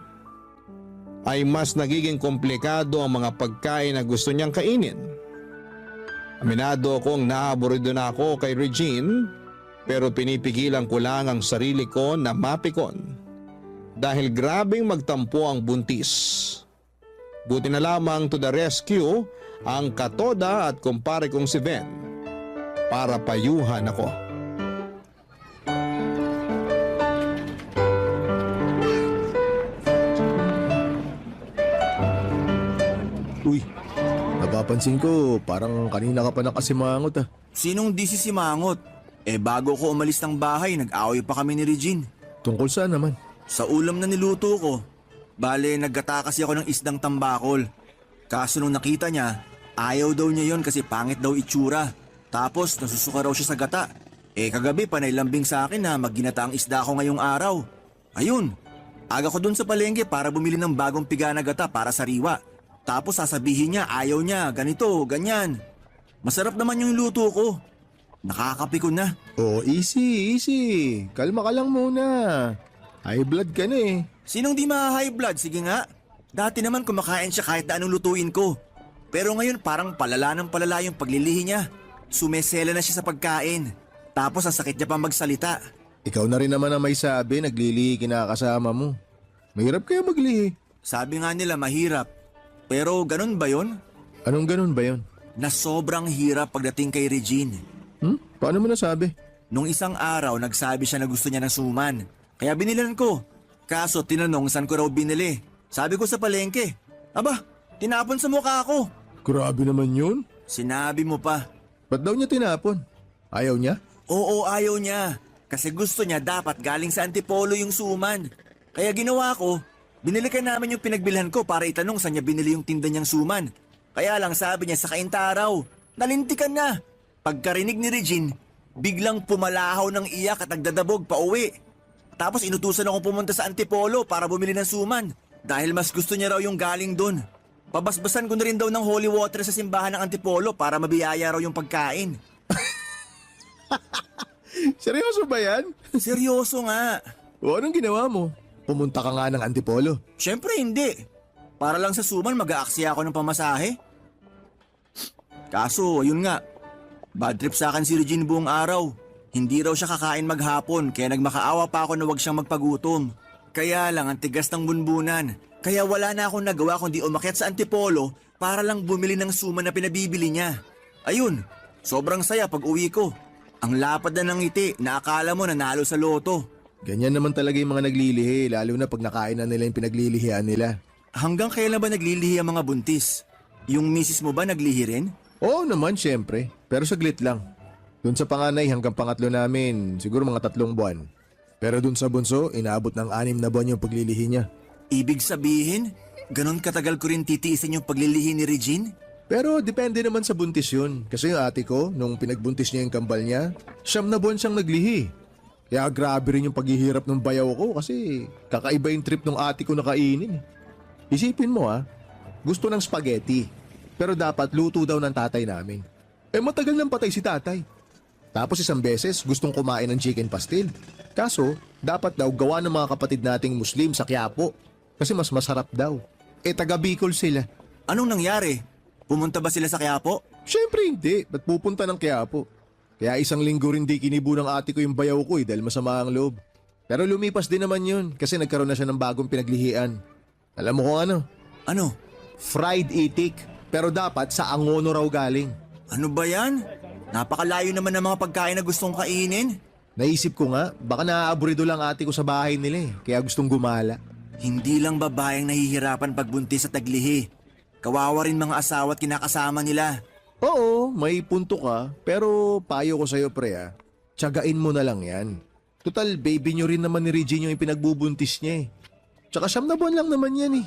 ay mas nagiging komplikado ang mga pagkain na gusto niyang kainin. Aminado akong naaburido na ako kay Regine pero pinipigilan ko lang ang sarili ko na mapikon dahil grabing magtampo ang buntis. Buti na lamang to the rescue ang katoda at kumpare kong si Ben para payuhan ako. Uy, napapansin ko parang kanina ka pa nakasimangot ah. Sinong di si Simangot? Bago ko umalis ng bahay, nag-away pa kami ni Regine. Tungkol saan naman? Sa ulam na niluto ko. Bale, naggata kasi ako ng isdang tambakol. Kaso nung nakita niya, ayaw daw niya yon kasi pangit daw itsura. Tapos nasusuka raw siya sa gata. Kagabi panay lambing sa akin na magginata ang isda ko ngayong araw. Ayun, aga ko dun sa palengke para bumili ng bagong piga na gata para sariwa. Tapos sasabihin niya ayaw niya, ganito, ganyan. Masarap naman yung luto ko. Nakakapikon na. Oh, easy. Kalma ka lang muna. High blood ka na eh. Sinong di ma-high blood? Sige nga. Dati naman kumakain siya kahit na anong lutuin ko. Pero ngayon parang palala ng palala yung paglilihi niya. Sumesela na siya sa pagkain. Tapos ang sakit niya pa magsalita. Ikaw na rin naman ang may sabi, naglilihi kinakasama mo. Mahirap kaya maglihi. Sabi nga nila mahirap. Pero ganun ba yon? Anong ganun ba yun? Na sobrang hirap pagdating kay Regine. Paano mo nasabi? Nung isang araw nagsabi siya na gusto niya ng suman. Kaya binilan ko. Kaso tinanong saan ko raw binili. Sabi ko sa palengke. Aba, tinapon sa mukha ko. Grabe naman yun. Sinabi mo pa. Ba't daw niya tinapon? Ayaw niya? Oo, ayaw niya. Kasi gusto niya dapat galing sa Antipolo yung suman. Kaya ginawa ko, binilikan namin yung pinagbilhan ko para itanong saan niya binili yung tinda niyang suman. Kaya lang sabi niya sa kaintaraw, nalintikan na. Pagkarinig ni Regine, biglang pumalahaw ng iyak at nagdadabog pa uwi. Tapos inutusan ako pumunta sa Antipolo para bumili ng suman dahil mas gusto niya raw yung galing dun. Pabasbasan ko na rin daw ng holy water sa simbahan ng Antipolo para mabiyaya raw yung pagkain. Seryoso ba yan? Seryoso nga. O anong ginawa mo? Pumunta ka nga ng Antipolo. Siyempre hindi. Para lang sa suman mag-aaksaya ako ng pamasahe. Kaso, yun nga. Bad trip sa akin si Regine buong araw. Hindi raw siya kakain maghapon kaya nagmakaawa pa ako na wag siyang magpagutom. Kaya lang ang tigas ng bunbunan. Kaya wala na akong nagawa kundi umakyat sa Antipolo para lang bumili ng suman na pinabibili niya. Ayun, sobrang saya pag uwi ko. Ang lapad na ng ngiti na akala mo nanalo sa loto. Ganyan naman talaga yung mga naglilihi, lalo na pag nakain na nila yung pinaglilihian nila. Hanggang kailan ba naglilihi ang mga buntis? Yung misis mo ba naglihi rin? Oo naman, syempre. Pero saglit lang. Doon sa panganay hanggang pangatlo namin, siguro mga 3 buwan. Pero doon sa bunso, inaabot ng 6 na buwan yung paglilihi niya. Ibig sabihin, ganon katagal ko rin titiisin yung paglilihi ni Regine? Pero depende naman sa buntis yun. Kasi yung ate ko, nung pinagbuntis niya yung kambal niya, 9 na buwan siyang naglihi. Kaya grabe rin yung paghihirap ng bayaw ko kasi kakaiba yung trip ng ate ko na kainin. Isipin mo gusto ng spaghetti. Pero dapat luto daw ng tatay namin. Matagal nang patay si tatay. Tapos isang beses gustong kumain ng chicken pastil. Kaso, dapat daw gawa ng mga kapatid nating Muslim sa Quiapo. Kasi mas masarap daw. Taga Bicol sila. Anong nangyari? Pumunta ba sila sa Quiapo? Siyempre hindi. Ba't pupunta ng Quiapo? Kaya 1 linggo rin di kinibo ng ate ko yung bayaw ko dahil masama ang loob. Pero lumipas din naman yun kasi nagkaroon na siya ng bagong pinaglihian. Alam mo kung ano? Ano? Fried itik. Pero dapat sa Angono raw galing. Ano ba yan? Napakalayo naman ng mga pagkain na gustong kainin. Naisip ko nga, baka naaaburido lang ate ko sa bahay nila kaya gustong gumala. Hindi lang babaeng nahihirapan pagbuntis at naglihi. Kawawa rin mga asawa at kinakasama nila. Oo, may punto ka, pero payo ko sa'yo pre Tiyagain mo na lang yan. Total, baby nyo rin naman ni Regine yung ipinagbubuntis niya Tsaka 9 na buwan lang naman yan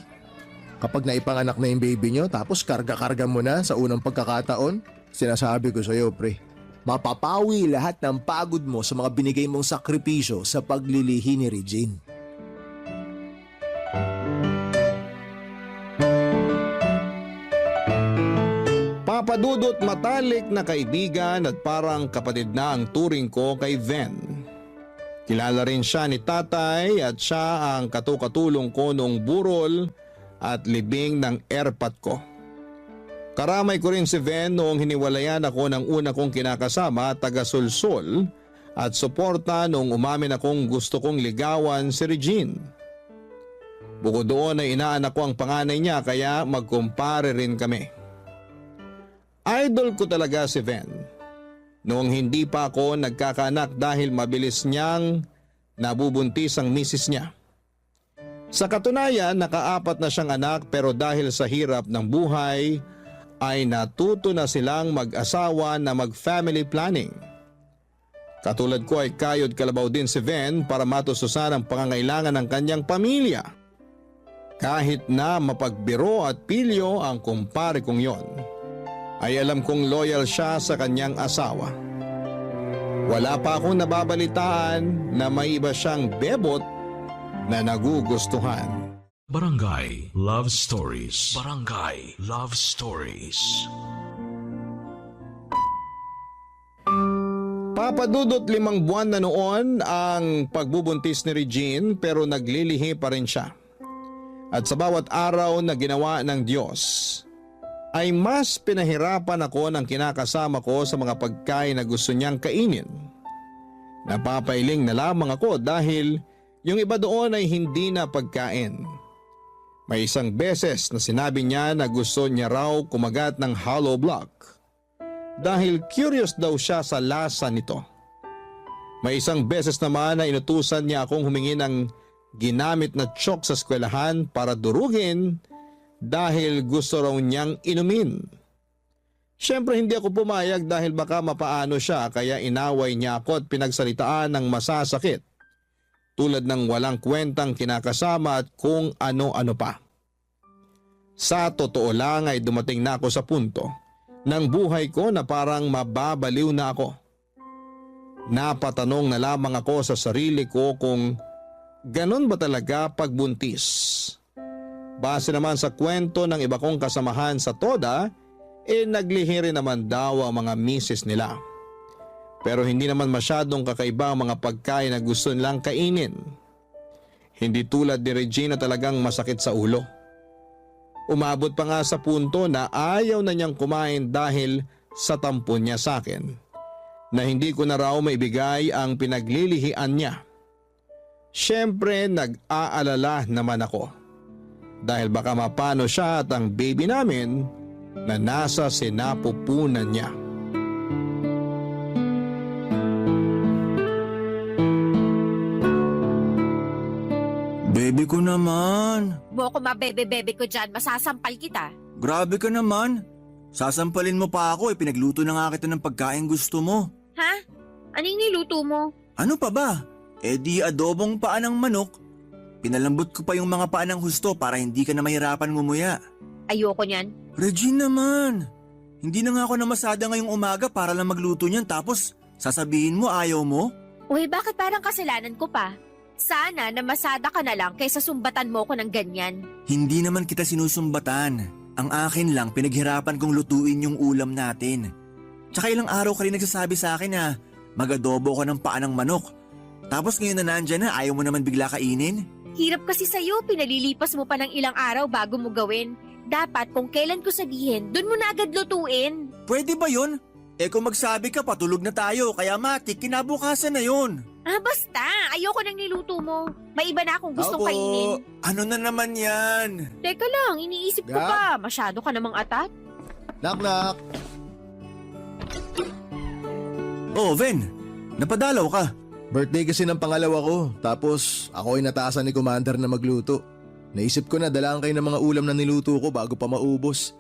Kapag naipanganak na yung baby nyo, tapos karga-karga mo na sa unang pagkakataon, sinasabi ko sa'yo pre, mapapawi lahat ng pagod mo sa mga binigay mong sakripisyo sa paglilihi ni Regine. Papadudot matalik na kaibigan at parang kapatid na ang turing ko kay Ven. Kilala rin siya ni tatay at siya ang katukatulong ko noong burol at libing ng airpat ko. Karamay ko rin si Ven noong hiniwalayan ako ng una kong kinakasama, taga-Sulsul, at suporta noong umamin akong gusto kong ligawan si Regine. Bukod doon ay inaanak ko ang panganay niya kaya magkumpare rin kami. Idol ko talaga si Ven. Noong hindi pa ako nagkakaanak dahil mabilis niyang nabubuntis ang misis niya. Sa katunayan, naka-4 na siyang anak pero dahil sa hirap ng buhay, ay natuto na silang mag-asawa na mag-family planning. Katulad ko ay kayod kalabaw din si Ven para matustusan ang pangangailangan ng kanyang pamilya. Kahit na mapagbiro at pilyo ang kumpare kong yon, ay alam kong loyal siya sa kanyang asawa. Wala pa akong nababalitaan na may iba siyang bebot na nagugustuhan. Barangay Love Stories. Barangay Love Stories. Papadudot 5 buwan na noon ang pagbubuntis ni Regine pero naglilihi pa rin siya. At sa bawat araw na ginawa ng Diyos, ay mas pinahirapan ako ng kinakasama ko sa mga pagkain na gusto niyang kainin. Napapailing na lamang ako dahil yung iba doon ay hindi na pagkain. May isang beses na sinabi niya na gusto niya raw kumagat ng hollow block dahil curious daw siya sa lasa nito. May isang beses naman na inutusan niya akong humingi ng ginamit na chalk sa eskwelahan para durugin dahil gusto raw niyang inumin. Siyempre hindi ako pumayag dahil baka mapaano siya kaya inaway niya ako at pinagsalitaan ng masasakit. Tulad ng walang kwentang kinakasama at kung ano-ano pa. Sa totoo lang ay dumating na ako sa punto ng buhay ko na parang mababaliw na ako. Napatanong na lamang ako sa sarili ko kung ganon ba talaga pagbuntis. Base naman sa kwento ng iba kong kasamahan sa Toda, naglihi rin naman daw ang mga misis nila. Pero hindi naman masyadong kakaiba ang mga pagkain na gusto nilang kainin. Hindi tulad ni Regina talagang masakit sa ulo. Umabot pa nga sa punto na ayaw na niyang kumain dahil sa tampo niya sa akin. Na hindi ko na raw maibigay ang pinaglilihian niya. Siyempre nag-aalala naman ako. Dahil baka mapano siya at ang baby namin na nasa sinapupunan niya. Baby ko naman. Mo ko mabebe-bebe ko dyan, masasampal kita. Grabe ka naman. Sasampalin mo pa ako pinagluto na nga kita ng pagkain gusto mo. Ha? Anong niluto mo? Ano pa ba? Di adobong paa ng manok. Pinalambot ko pa yung mga paa ng husto para hindi ka na mahirapan ngumuya. Ayoko niyan. Regine naman. Hindi na nga ako namasada ngayong umaga para lang magluto niyan tapos sasabihin mo ayaw mo? Uy, bakit parang kasalanan ko pa? Sana namasada ka na lang kaysa sumbatan mo ko ng ganyan. Hindi naman kita sinusumbatan. Ang akin lang pinaghirapan kong lutuin yung ulam natin. Tsaka ilang araw ka rin nagsasabi sa akin na mag-adobo ka ng paa ng manok. Tapos ngayon na nandyan na ayaw mo naman bigla kainin? Hirap kasi sa'yo, pinalilipas mo pa ng ilang araw bago mo gawin. Dapat kung kailan ko sabihin, dun mo na agad lutuin. Pwede ba yun? Kung magsabi ka patulog na tayo kaya matik kinabukasan na yun. Basta, ayoko nang niluto mo. May iba na akong gustong kainin. Ano na naman yan? Teka lang, iniisip ko pa. Masyado ka namang atat. Knock-knock. Oh, Ven. Napadalaw ka. Birthday kasi ng pangalawa ko, tapos ako ay nataasan ni Commander na magluto. Naisip ko na dalaan kayo ng mga ulam na niluto ko bago pa maubos.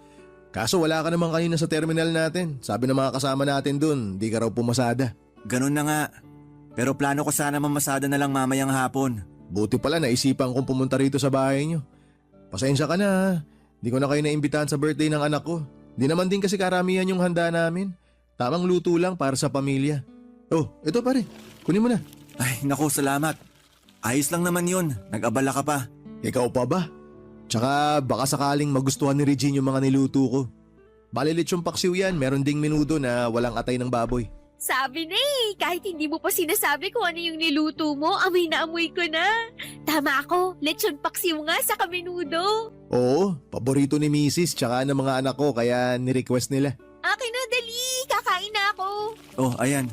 Kaso wala ka naman kanina sa terminal natin. Sabi ng mga kasama natin dun, di ka raw pumasada. Ganun na nga. Pero plano ko sana mamasada na lang mamayang hapon. Buti pala naisipan kong pumunta rito sa bahay nyo. Pasensya ka na ha. Di ko na kayo naimbitahan sa birthday ng anak ko. Di naman din kasi karamihan yung handa namin. Tamang luto lang para sa pamilya. Oh, ito pare. Kunin mo na. Ay, naku, salamat. Ayos lang naman yun. Nag-abala ka pa. Ikaw pa ba? Tsaka baka sakaling magustuhan ni Regine yung mga niluto ko. Balilit yung paksiw yan, meron ding menudo na walang atay ng baboy. Sabi na kahit hindi mo pa sinasabi kung ano yung niluto mo, amoy na amoy ko na. Tama ako, lechon paksiw nga sa kaminudo. Oo, paborito ni Mrs. tsaka ng mga anak ko kaya ni-request nila. Akin na, dali, kakain na ako. Oh, ayan.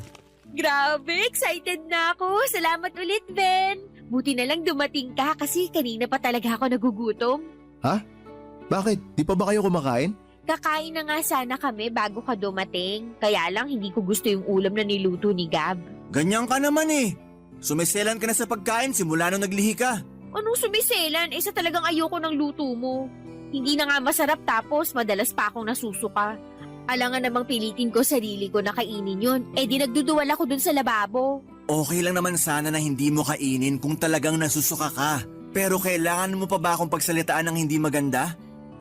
Grabe, excited na ako. Salamat ulit, Ben. Buti na lang dumating ka kasi kanina pa talaga ako nagugutom. Bakit? Di pa ba kayo kumakain? Kakain na nga sana kami bago ka dumating. Kaya lang hindi ko gusto yung ulam na niluto ni Gab. Ganyan ka naman eh. Sumiselan ka na sa pagkain simula nung naglihi ka. Anong sumiselan? Isa talagang ayoko ng luto mo. Hindi na nga masarap tapos madalas pa akong nasusuka. Alangan namang pilitin ko sarili ko na kainin yun. Di nagduduwal ako dun sa lababo. Okay lang naman sana na hindi mo kainin kung talagang nasusuka ka. Pero kailangan mo pa ba akong pagsalitaan ng hindi maganda?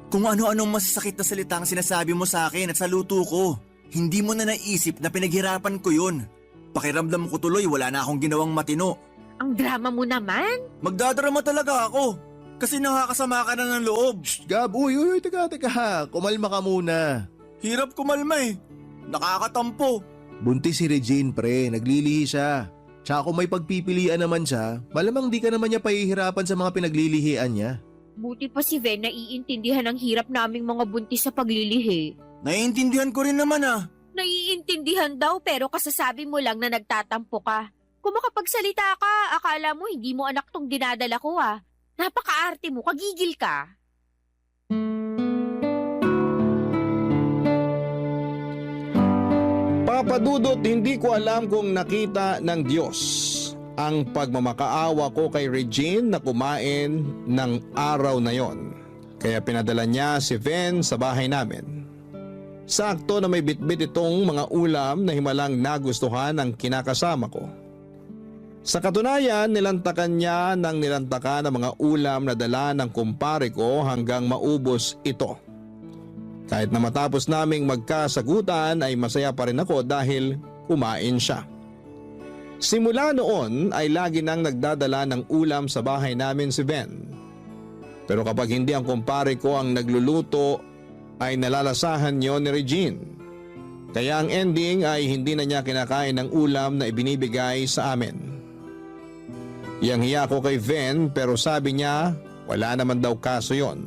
Kung ano-anong masasakit na salita ang sinasabi mo sa akin at sa luto ko. Hindi mo na naisip na pinaghirapan ko yun. Pakiramdam ko tuloy wala na akong ginawang matino. Ang drama mo naman. Magdadrama talaga ako. Kasi nakakasama ka na ng loob. Gab, uy, teka. Kumalma ka muna. Hirap kumalma eh. Nakakatampo. Buntis si Regine, pre. Naglilihi siya. Tsaka kung may pagpipilian naman siya, malamang di ka naman niya pahihirapan sa mga pinaglilihian niya. Buti pa si Ven naiintindihan ang hirap naming mga buntis sa paglilihi. Naiintindihan ko rin naman ah. Naiintindihan daw pero kasasabi mo lang na nagtatampo ka. Kung makapagsalita ka, akala mo hindi mo anak tong dinadala ko ah. Napaka-arte mo, kagigil ka. Papadudot, hindi ko alam kung nakita ng Diyos ang pagmamakaawa ko kay Regine na kumain ng araw na yon. Kaya pinadala niya si Ven sa bahay namin. Sakto na may bitbit itong mga ulam na himalang nagustuhan ng kinakasama ko. Sa katunayan, nilantakan niya ng nilantakan ang mga ulam na dala ng kumpare ko hanggang maubos ito. Kahit na matapos naming magkasagutan ay masaya pa rin ako dahil kumain siya. Simula noon ay lagi nang nagdadala ng ulam sa bahay namin si Ben. Pero kapag hindi ang kumpare ko ang nagluluto ay nalalasahan niyo ni Regine. Kaya ang ending ay hindi na niya kinakain ng ulam na ibinibigay sa amin. Hiyang-hiya ko kay Ven pero sabi niya wala naman daw kaso yon.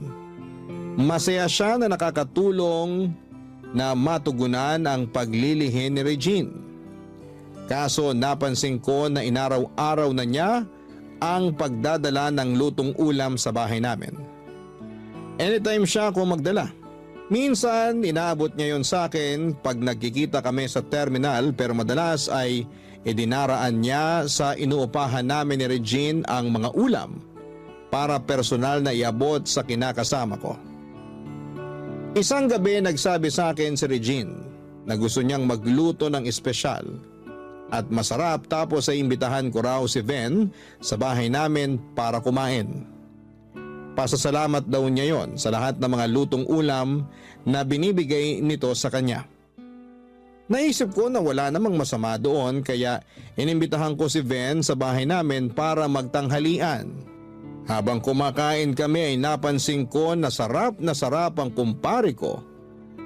Masaya siya na nakakatulong na matugunan ang paglilihin ni Regine. Kaso napansin ko na inaraw-araw na niya ang pagdadala ng lutong ulam sa bahay namin. Anytime siya ako magdala. Minsan inaabot niya yon sa akin pag nagkikita kami sa terminal pero madalas ay idinaraan niya sa inuupahan namin ni Regine ang mga ulam para personal na iabot sa kinakasama ko. Isang gabi nagsabi sa akin si Regine na gusto niyang magluto ng espesyal at masarap tapos ay imbitahan ko raw si Ven sa bahay namin para kumain. Pasasalamat daw niya yon sa lahat ng mga lutong ulam na binibigay nito sa kanya. Naisip ko na wala namang masama doon kaya inimbitahan ko si Ven sa bahay namin para magtanghalian. Habang kumakain kami ay napansin ko na sarap ang kumpare ko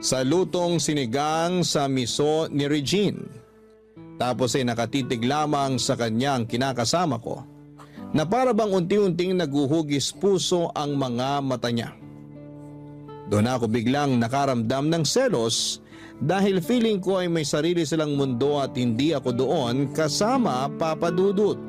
sa lutong sinigang sa miso ni Regine. Tapos ay nakatitig lamang sa kanyang kinakasama ko na para bang unti-unting naguhugis puso ang mga mata niya. Doon ako biglang nakaramdam ng selos dahil feeling ko ay may sarili silang mundo at hindi ako doon kasama Papa Dudut.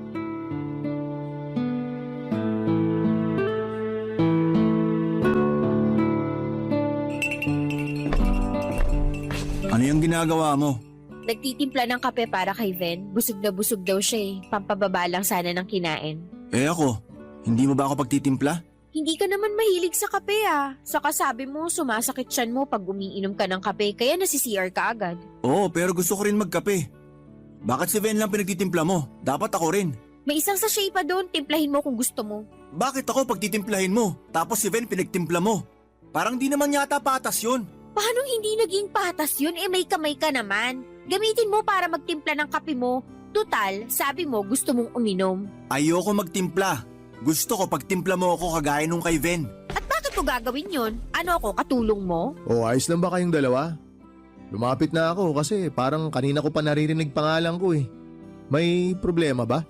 Ano yung ginagawa mo? Nagtitimpla ng kape para kay Ven. Busog na busog daw siya eh. Pampababa lang sana ng kinain. Eh ako, hindi mo ba ako pagtitimpla? Hindi ka naman mahilig sa kape ah. Saka sabi mo, sumasakit tiyan mo pag umiinom ka ng kape kaya nasi-CR ka agad. Oo, pero gusto ko rin magkape. Bakit si Ven lang pinagtitimpla mo? Dapat ako rin. May isang sachet pa doon, timplahin mo kung gusto mo. Bakit ako pagtitimplahin mo? Tapos si Ven pinagtimpla mo? Parang di naman yata patas yun. Paano hindi naging patas yun? Eh may kamay ka naman. Gamitin mo para magtimpla ng kape mo. Tutal, sabi mo gusto mong uminom. Ayoko magtimpla. Gusto ko pagtimpla mo ako kagaya nung kay Ven. At bakit mo gagawin yun? Ano ako, katulong mo? O ayos lang ba kayong dalawa? Lumapit na ako kasi parang kanina ko pa naririnig pangalan ko eh. May problema ba?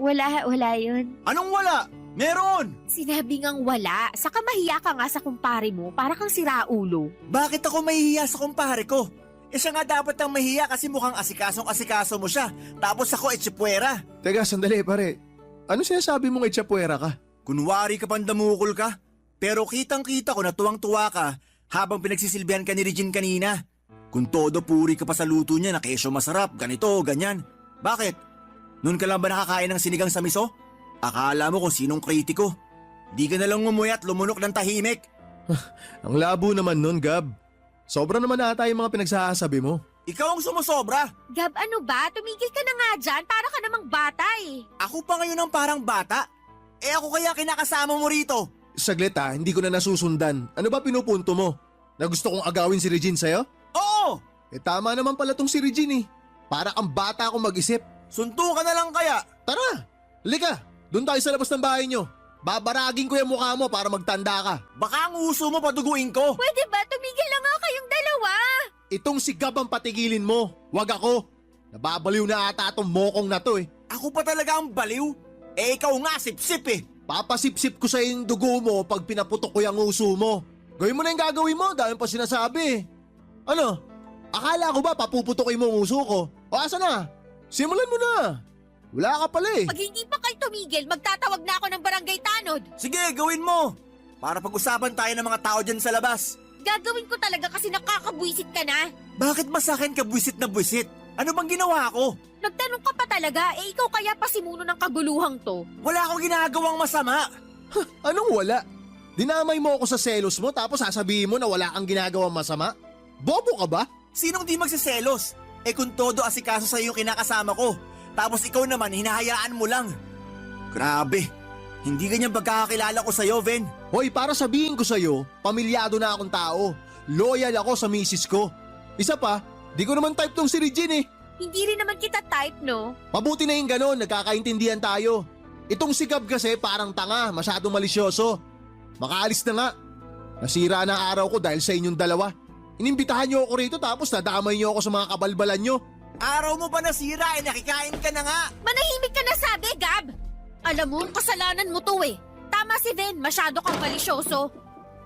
Wala yun. Anong wala? Meron! Sinabi ngang wala. Saka mahiya ka nga sa kumpare mo, para kang siraulo. Bakit ako mahihiya sa kumpare ko? Eh siya nga dapat ang mahiya kasi mukhang asikasong-asikaso mo siya. Tapos ako etsipwera. Teka, sandali pare. Ano sinasabi mong itsapwera ka? Kunwari ka pandamukol ka. Pero kitang-kita ko na tuwang-tuwa ka habang pinagsisilbihan ka ni Regine kanina. Kung todo puri ka pa sa luto niya na kesyo masarap, ganito, ganyan. Bakit? Noon ka lang ba nakakain ng sinigang sa miso? Akala mo kung sinong kritiko. Di ka nalang ngumuya at lumunok ng tahimik. Ang labo naman nun, Gab. Sobra naman ata yung mga pinagsasabi mo. Ikaw ang sumusobra. Gab, ano ba? Tumigil ka na nga dyan. Para ka namang bata eh. Ako pa ngayon ang parang bata. Eh ako kaya kinakasama mo rito. Saglit ha, hindi ko na nasusundan. Ano ba pinupunto mo? Na gusto kong agawin si Regine sa'yo? Oo! Eh tama naman pala tong si Regine eh. Para kang bata akong mag-isip. Suntukan na lang kaya. Tara, halika. Doon tayo sa labas ng bahay nyo. Babaragin ko yung mukha mo para magtanda ka. Baka ang uso mo paduguin ko. Pwede ba? Tumigil na nga kayong dalawa. Itong si Gab ang patigilin mo. Wag ako. Nababaliw na ata itong mokong na to eh. Ako pa talaga ang baliw. Eh ikaw nga sip-sip eh. Papasip-sip ko sa yung dugo mo pag pinaputok ko yung uso mo. Gawin mo na yung gagawin mo dahil pa sinasabi. Ano? Akala ko ba papuputokin mo ang uso ko? O asa na? Simulan mo na. Wala ka pala eh. Pag hindi pa kayo tumigil, magtatawag na ako ng barangay tanod. Sige, gawin mo. Para pag-usapan tayo ng mga tao dyan sa labas. Gagawin ko talaga kasi nakakabwisit ka na. Bakit ba sa akin ka buwisit na buwisit? Ano bang ginawa ko? Nagtanong ka pa talaga, eh ikaw kaya pasimuno ng kaguluhang to. Wala akong ginagawang masama. Anong wala? Dinamay mo ako sa selos mo tapos sasabihin mo na wala kang ginagawang masama? Bobo ka ba? Sinong di magsiselos? Kung todo asikaso sa'yo yung kinakasama ko, tapos ikaw naman hinahayaan mo lang. Grabe, hindi ganyan pagkakakilala ko sa'yo, Ven. Hoy, para sabihin ko sa'yo, pamilyado na akong tao. Loyal ako sa misis ko. Isa pa, di ko naman type tong si Regine eh. Hindi rin naman kita type, no? Mabuti na yung ganon, nagkakaintindihan tayo. Itong si Gab kasi parang tanga, masyadong malisyoso. Makaalis na nga. Nasira na ang araw ko dahil sa inyong dalawa. Inimbitahan niyo ako rito tapos nadamay niyo ako sa mga kabalbalan niyo. Araw mo pa nasira, nakikain ka na nga. Manahimik ka na sabi, Gab! Alam mo, kasalanan mo to eh. Tama si Ven, masyado kang malisyoso.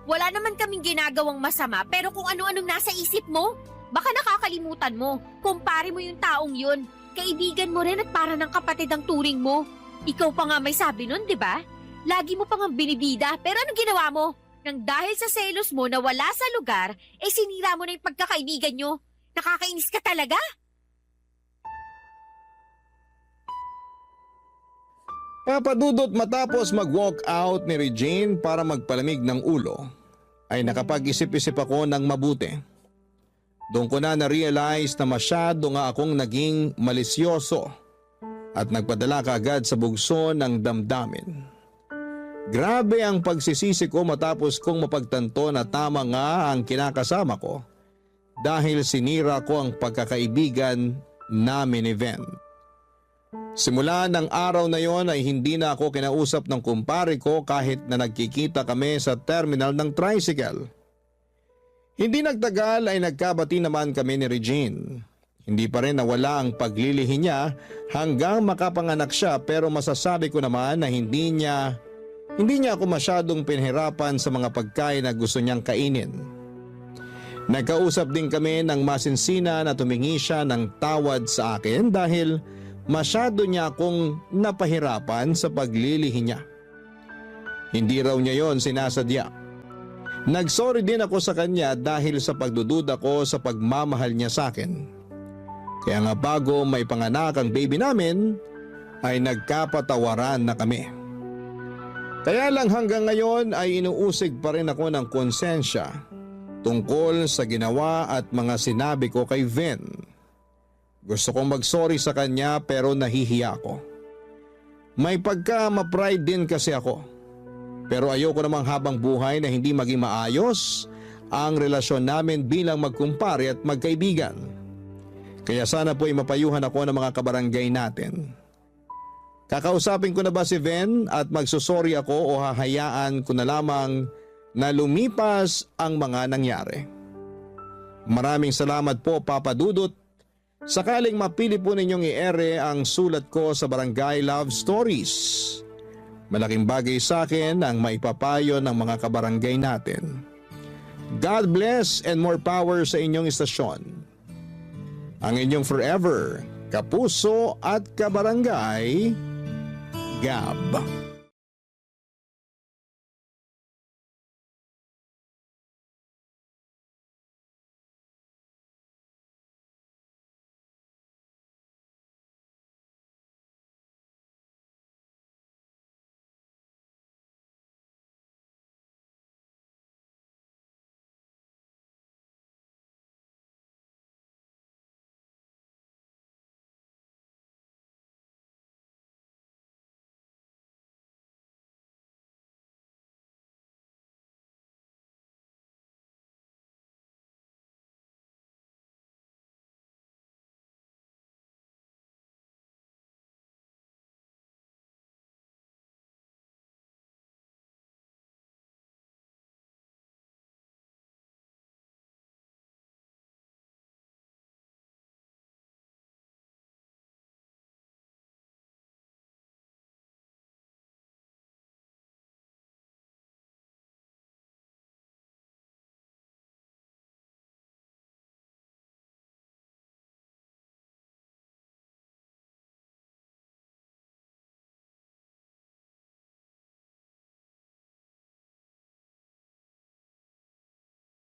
Wala naman kaming ginagawang masama pero kung ano-anong nasa isip mo, baka nakakalimutan mo. Kumpare mo yung taong yun. Kaibigan mo rin at para ng kapatid ang turing mo. Ikaw pa nga may sabi nun, di ba? Lagi mo pang binibida pero anong ginawa mo? Nang dahil sa selos mo na wala sa lugar, sinira mo na yung pagkakaibigan nyo. Nakakainis ka talaga? Papadudot matapos mag-walk out ni Regine para magpalamig ng ulo, ay nakapag-isip-isip ako ng mabuti. Doon ko na na-realize na masyado nga akong naging malisyoso at nagpadala kaagad sa bugso ng damdamin. Grabe ang pagsisisi ko matapos kong mapagtanto na tama nga ang kinakasama ko dahil sinira ko ang pagkakaibigan namin ni Ven. Simula ng araw na yon ay hindi na ako kinausap ng kumpare ko kahit na nagkikita kami sa terminal ng tricycle. Hindi nagtagal ay nagkabati naman kami ni Regine. Hindi pa rin nawala ang paglilihi niya hanggang makapanganak siya pero masasabi ko naman na hindi niya ako masyadong pinahirapan sa mga pagkain na gusto niyang kainin. Nagkausap din kami ng masinsina na tumingi siya ng tawad sa akin dahil masyado niya akong napahirapan sa paglilihi niya. Hindi raw niya yon sinasadya. Nagsorry din ako sa kanya dahil sa pagdududa ko sa pagmamahal niya sa akin. Kaya nga bago may panganak ang baby namin, ay nagkapatawaran na kami. Kaya lang hanggang ngayon ay inuusig pa rin ako ng konsensya tungkol sa ginawa at mga sinabi ko kay Ven. Gusto kong mag-sorry sa kanya pero nahihiya ako. May pagka-ma-pride din kasi ako. Pero ayoko namang habang buhay na hindi maging maayos ang relasyon namin bilang magkumpare at magkaibigan. Kaya sana po ay mapayuhan ako ng mga kabarangay natin. Kakausapin ko na ba si Ven at magsusorry ako o hahayaan ko na lamang na lumipas ang mga nangyari? Maraming salamat po, Papa Dudut. Sakaling mapili po ninyong i-ere ang sulat ko sa Barangay Love Stories. Malaking bagay sa akin ang maipapayo ng mga kabarangay natin. God bless and more power sa inyong istasyon. Ang inyong forever, kapuso at kabarangay, Gab.